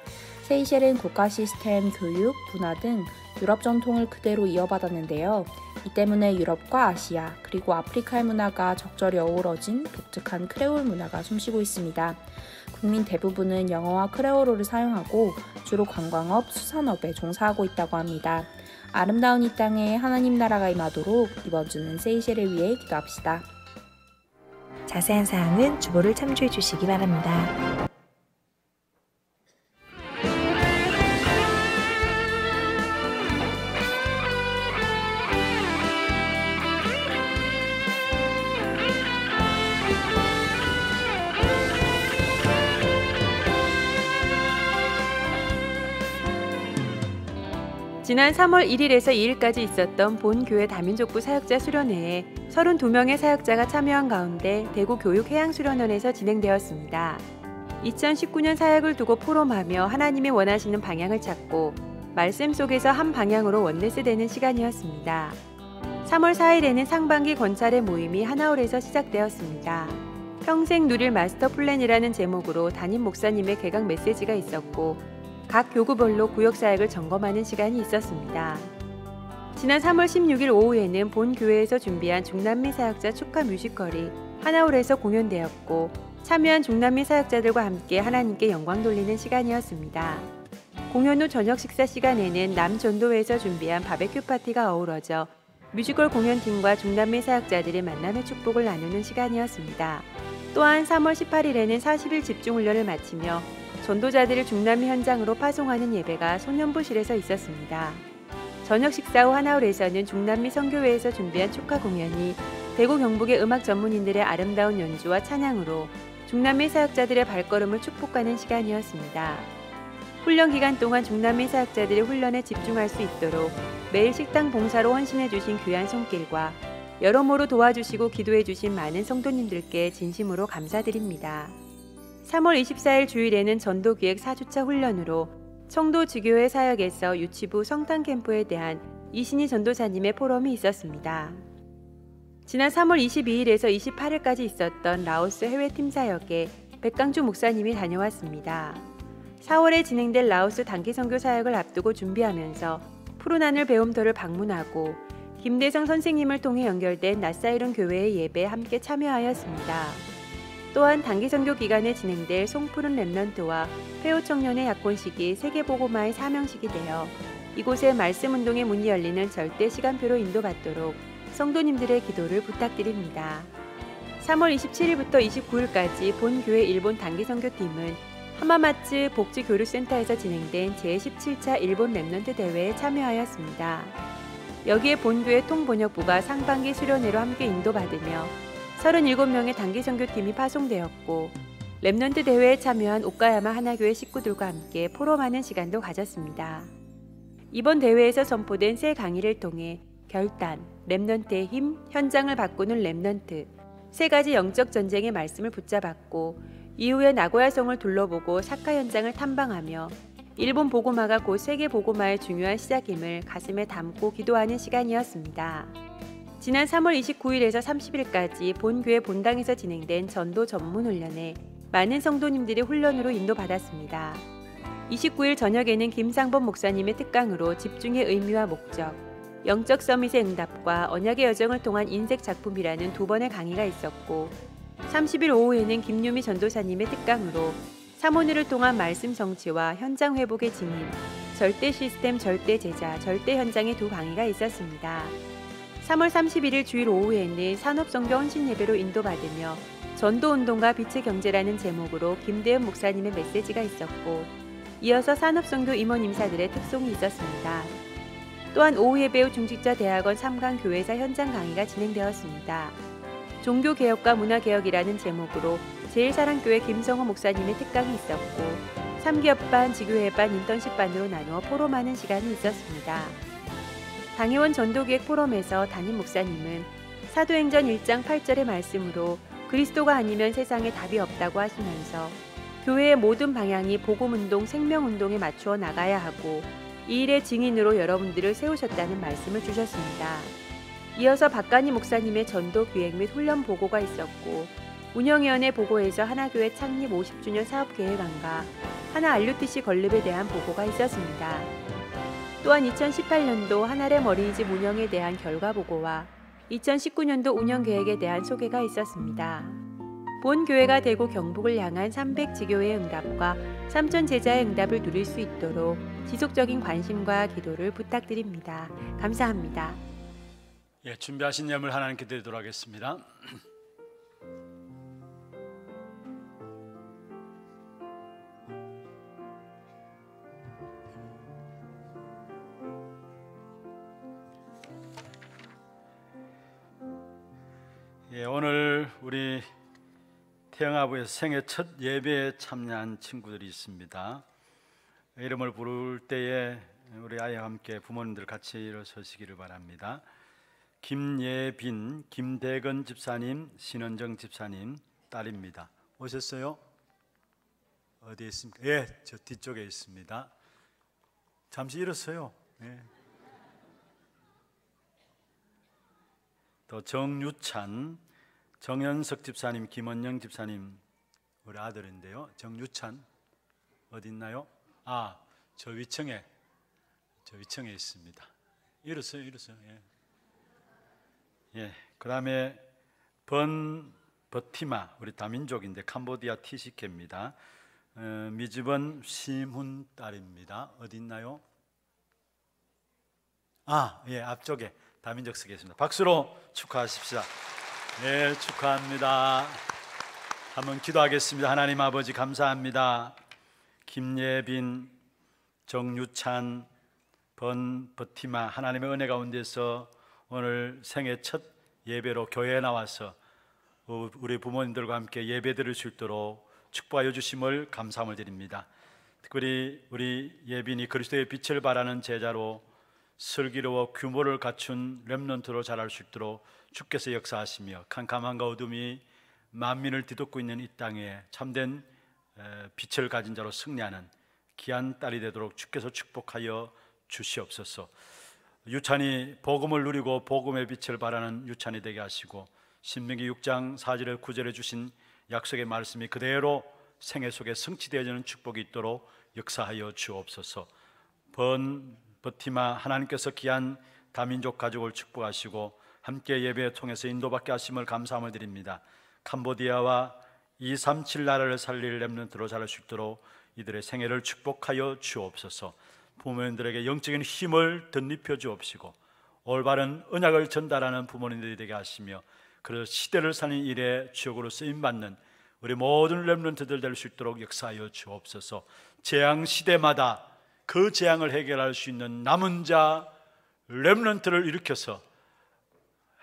세이셸은 국가 시스템, 교육, 문화 등 유럽 전통을 그대로 이어받았는데요. 이 때문에 유럽과 아시아 그리고 아프리카의 문화가 적절히 어우러진 독특한 크레올 문화가 숨쉬고 있습니다. 국민 대부분은 영어와 크레올어를 사용하고 주로 관광업, 수산업에 종사하고 있다고 합니다. 아름다운 이 땅에 하나님 나라가 임하도록 이번 주는 세이셸을 위해 기도합시다. 자세한 사항은 주보를 참조해 주시기 바랍니다. 지난 3월 1일에서 2일까지 있었던 본교회 다민족부 사역자 수련회에 32명의 사역자가 참여한 가운데 대구 교육해양수련원에서 진행되었습니다. 2019년 사역을 두고 포럼하며 하나님이 원하시는 방향을 찾고 말씀 속에서 한 방향으로 원내스되는 시간이었습니다. 3월 4일에는 상반기 권찰의 모임이 하나홀에서 시작되었습니다. 평생 누릴 마스터 플랜이라는 제목으로 담임 목사님의 개강 메시지가 있었고 각 교구별로 구역사역을 점검하는 시간이 있었습니다. 지난 3월 16일 오후에는 본 교회에서 준비한 중남미 사역자 축하 뮤지컬이 하나홀에서 공연되었고 참여한 중남미 사역자들과 함께 하나님께 영광 돌리는 시간이었습니다. 공연 후 저녁 식사 시간에는 남전도회에서 준비한 바베큐 파티가 어우러져 뮤지컬 공연팀과 중남미 사역자들의 만남의 축복을 나누는 시간이었습니다. 또한 3월 18일에는 40일 집중훈련을 마치며 전도자들을 중남미 현장으로 파송하는 예배가 소년부실에서 있었습니다. 저녁 식사 후 하나홀에서는 중남미 선교회에서 준비한 축하 공연이 대구 경북의 음악 전문인들의 아름다운 연주와 찬양으로 중남미 사역자들의 발걸음을 축복하는 시간이었습니다. 훈련 기간 동안 중남미 사역자들의 훈련에 집중할 수 있도록 매일 식당 봉사로 헌신해 주신 귀한 손길과 여러모로 도와주시고 기도해 주신 많은 성도님들께 진심으로 감사드립니다. 3월 24일 주일에는 전도기획 4주차 훈련으로 청도지교회 사역에서 유치부 성탄 캠프에 대한 이신희 전도사님의 포럼이 있었습니다. 지난 3월 22일에서 28일까지 있었던 라오스 해외팀 사역에 백강주 목사님이 다녀왔습니다. 4월에 진행될 라오스 단기 선교 사역을 앞두고 준비하면서 푸른하늘 배움터를 방문하고 김대성 선생님을 통해 연결된 낫사이론 교회의 예배에 함께 참여하였습니다. 또한 단기 선교 기간에 진행될 송푸른 렘넌트와 폐호 청년의 약혼식이 세계보고마의 사명식이 되어 이곳에 말씀 운동의 문이 열리는 절대 시간표로 인도받도록 성도님들의 기도를 부탁드립니다. 3월 27일부터 29일까지 본교회 일본 단기 선교팀은 하마마츠 복지교류센터에서 진행된 제17차 일본 렘넌트 대회에 참여하였습니다. 여기에 본교회 통번역부가 상반기 수련회로 함께 인도받으며 37명의 단기 선교팀이 파송되었고 렘넌트 대회에 참여한 오카야마 하나교회 식구들과 함께 포럼하는 시간도 가졌습니다. 이번 대회에서 선포된 새 강의를 통해 결단, 렘넌트의 힘, 현장을 바꾸는 렘넌트, 세 가지 영적 전쟁의 말씀을 붙잡았고 이후에 나고야성을 둘러보고 사카 현장을 탐방하며 일본 보고마가 곧 세계 보고마의 중요한 시작임을 가슴에 담고 기도하는 시간이었습니다. 지난 3월 29일에서 30일까지 본교회 본당에서 진행된 전도 전문 훈련에 많은 성도님들이 훈련으로 인도받았습니다. 29일 저녁에는 김상범 목사님의 특강으로 집중의 의미와 목적, 영적 서밋의 응답과 언약의 여정을 통한 인색 작품이라는 두 번의 강의가 있었고 30일 오후에는 김유미 전도사님의 특강으로 사모니를 통한 말씀 성취와 현장 회복의 증인, 절대 시스템, 절대 제자, 절대 현장의 두 강의가 있었습니다. 3월 31일 주일 오후에는 산업선교 헌신 예배로 인도받으며 전도운동과 빛의 경제라는 제목으로 김대현 목사님의 메시지가 있었고 이어서 산업선교 임원 임사들의 특송이 있었습니다. 또한 오후 예배 후 중직자 대학원 3강 교회사 현장 강의가 진행되었습니다. 종교개혁과 문화개혁이라는 제목으로 제일사랑교회 김성호 목사님의 특강이 있었고 3기업반, 지교회반, 인턴십반으로 나누어 포럼하는 시간이 있었습니다. 당회원 전도기획 포럼에서 담임 목사님은 사도행전 1장 8절의 말씀으로 그리스도가 아니면 세상에 답이 없다고 하시면서 교회의 모든 방향이 복음운동, 생명운동에 맞추어 나가야 하고 이 일의 증인으로 여러분들을 세우셨다는 말씀을 주셨습니다. 이어서 박간희 목사님의 전도 기획 및 훈련 보고가 있었고 운영위원회 보고에서 하나교회 창립 50주년 사업계획안과 하나 RUTC 건립에 대한 보고가 있었습니다. 또한 2018년도 하나렘 어린이집 운영에 대한 결과 보고와 2019년도 운영계획에 대한 소개가 있었습니다. 본 교회가 되고 경북을 향한 300지교회의 응답과 3천 제자의 응답을 누릴 수 있도록 지속적인 관심과 기도를 부탁드립니다. 감사합니다. 예, 준비하신 예물 하나님께 드리도록 하겠습니다. 예, 오늘 우리 태영아부에서 생애 첫 예배에 참여한 친구들이 있습니다. 이름을 부를 때에 우리 아이와 함께 부모님들 같이 일어서시기를 바랍니다. 김예빈, 김대건 집사님, 신은정 집사님 딸입니다. 오셨어요? 어디에 있습니까? 예, 저 뒤쪽에 있습니다. 잠시 일었어요. 예. 또 정유찬, 정현석 집사님, 김원영 집사님 우리 아들인데요. 정유찬 어디 있나요? 아, 저 위층에 있습니다. 일었어요. 예. 그다음에 버티마 우리 다민족인데 캄보디아 티시케입니다. 미즈번 심훈 딸입니다. 어디 있나요? 아, 예, 앞쪽에 다민족 쓰게 있습니다. 박수로 축하하십시오. 네, 축하합니다. 한번 기도하겠습니다. 하나님 아버지 감사합니다. 김예빈, 정유찬, 버티마 하나님의 은혜 가운데서 오늘 생애 첫 예배로 교회에 나와서 우리 부모님들과 함께 예배 드릴 수 있도록 축복하여 주심을 감사함을 드립니다. 특별히 우리 예빈이 그리스도의 빛을 발하는 제자로 슬기로워 규모를 갖춘 렘넌트로 자랄 수 있도록 주께서 역사하시며 캄캄함과 어둠이 만민을 뒤덮고 있는 이 땅에 참된 빛을 가진 자로 승리하는 귀한 딸이 되도록 주께서 축복하여 주시옵소서. 유찬이 복음을 누리고 복음의 빛을 발하는 유찬이 되게 하시고 신명기 6장 4절에 9절에 주신 약속의 말씀이 그대로 생애 속에 성취되어지는 축복이 있도록 역사하여 주옵소서. 버티마 하나님께서 귀한 다민족 가족을 축복하시고 함께 예배 통해서 인도받게 하심을 감사함을 드립니다. 캄보디아와 237 나라를 살릴 렘넌트로 자랄 수 있도록 이들의 생애를 축복하여 주옵소서. 부모님들에게 영적인 힘을 덧입혀 주옵시고 올바른 언약을 전달하는 부모님들이 되게 하시며 그래서 시대를 사는 일에 주역으로 쓰임받는 우리 모든 렘넌트들 될 수 있도록 역사하여 주옵소서. 재앙 시대마다 그 재앙을 해결할 수 있는 남은 자 렘넌트를 일으켜서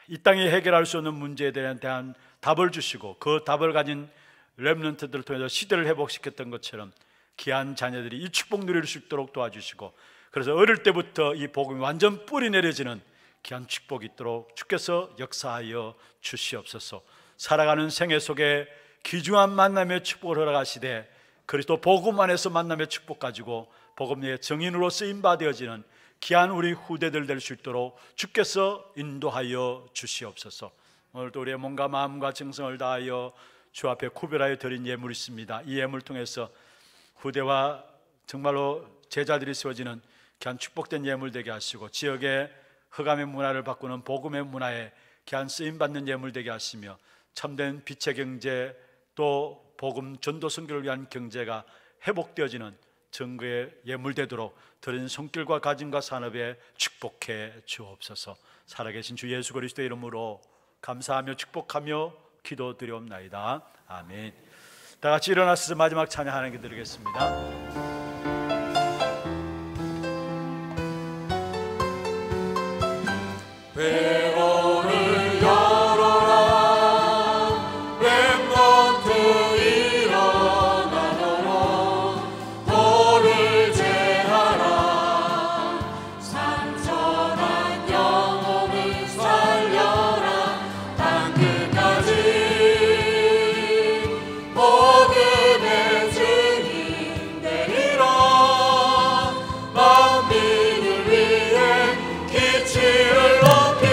이 땅에 해결할 수 없는 문제에 대한 답을 주시고 그 답을 가진 렘넌트들을 통해서 시대를 회복시켰던 것처럼 귀한 자녀들이 이 축복 누릴 수 있도록 도와주시고 그래서 어릴 때부터 이 복음이 완전 뿌리 내려지는 귀한 축복이 있도록 주께서 역사하여 주시옵소서. 살아가는 생애 속에 귀중한 만남의 축복을 허락하시되 그리스도 복음 안에서 만남의 축복 가지고 복음의 정인으로 쓰임받아지는 귀한 우리 후대들 될 수 있도록 주께서 인도하여 주시옵소서. 오늘도 우리의 몸과 마음과 정성을 다하여 주 앞에 구별하여 드린 예물이 있습니다. 이 예물을 통해서 후대와 정말로 제자들이 세워지는 귀한 축복된 예물 되게 하시고 지역의 흑암의 문화를 바꾸는 복음의 문화에 귀한 쓰임받는 예물 되게 하시며 참된 빛의 경제 또 복음 전도 선교를 위한 경제가 회복되어지는 정거의 예물 되도록 드린 손길과 가짐과 산업에 축복해 주옵소서. 살아계신 주 예수 그리스도의 이름으로 감사하며 축복하며 기도드리옵나이다. 아멘. 다 같이 일어나서 마지막 찬양 하나님께 드리겠습니다. 회로를 열어라 렘넌트 일어나너라 돌을 제하라 산천한 영혼을 살려라 땅끝까지 복음의 증인 되리라 만민을 위해 기치를 높이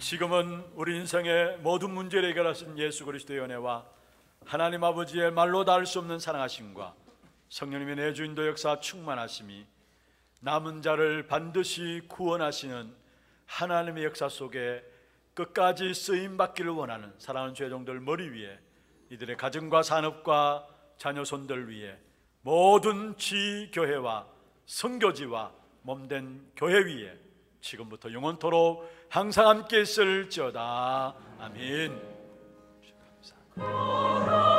지금은 우리 인생의 모든 문제를 해결하신 예수 그리스도의 은혜와 하나님 아버지의 말로 닿을 수 없는 사랑하심과 성령님의 내주인도 역사 충만하심이 남은 자를 반드시 구원하시는 하나님의 역사 속에 끝까지 쓰임받기를 원하는 사랑하는 죄종들 머리 위에, 이들의 가정과 산업과 자녀손들 위에, 모든 지교회와 선교지와 몸된 교회 위에 지금부터 영원토록 항상 함께 있을지어다. 아멘. 감사합니다.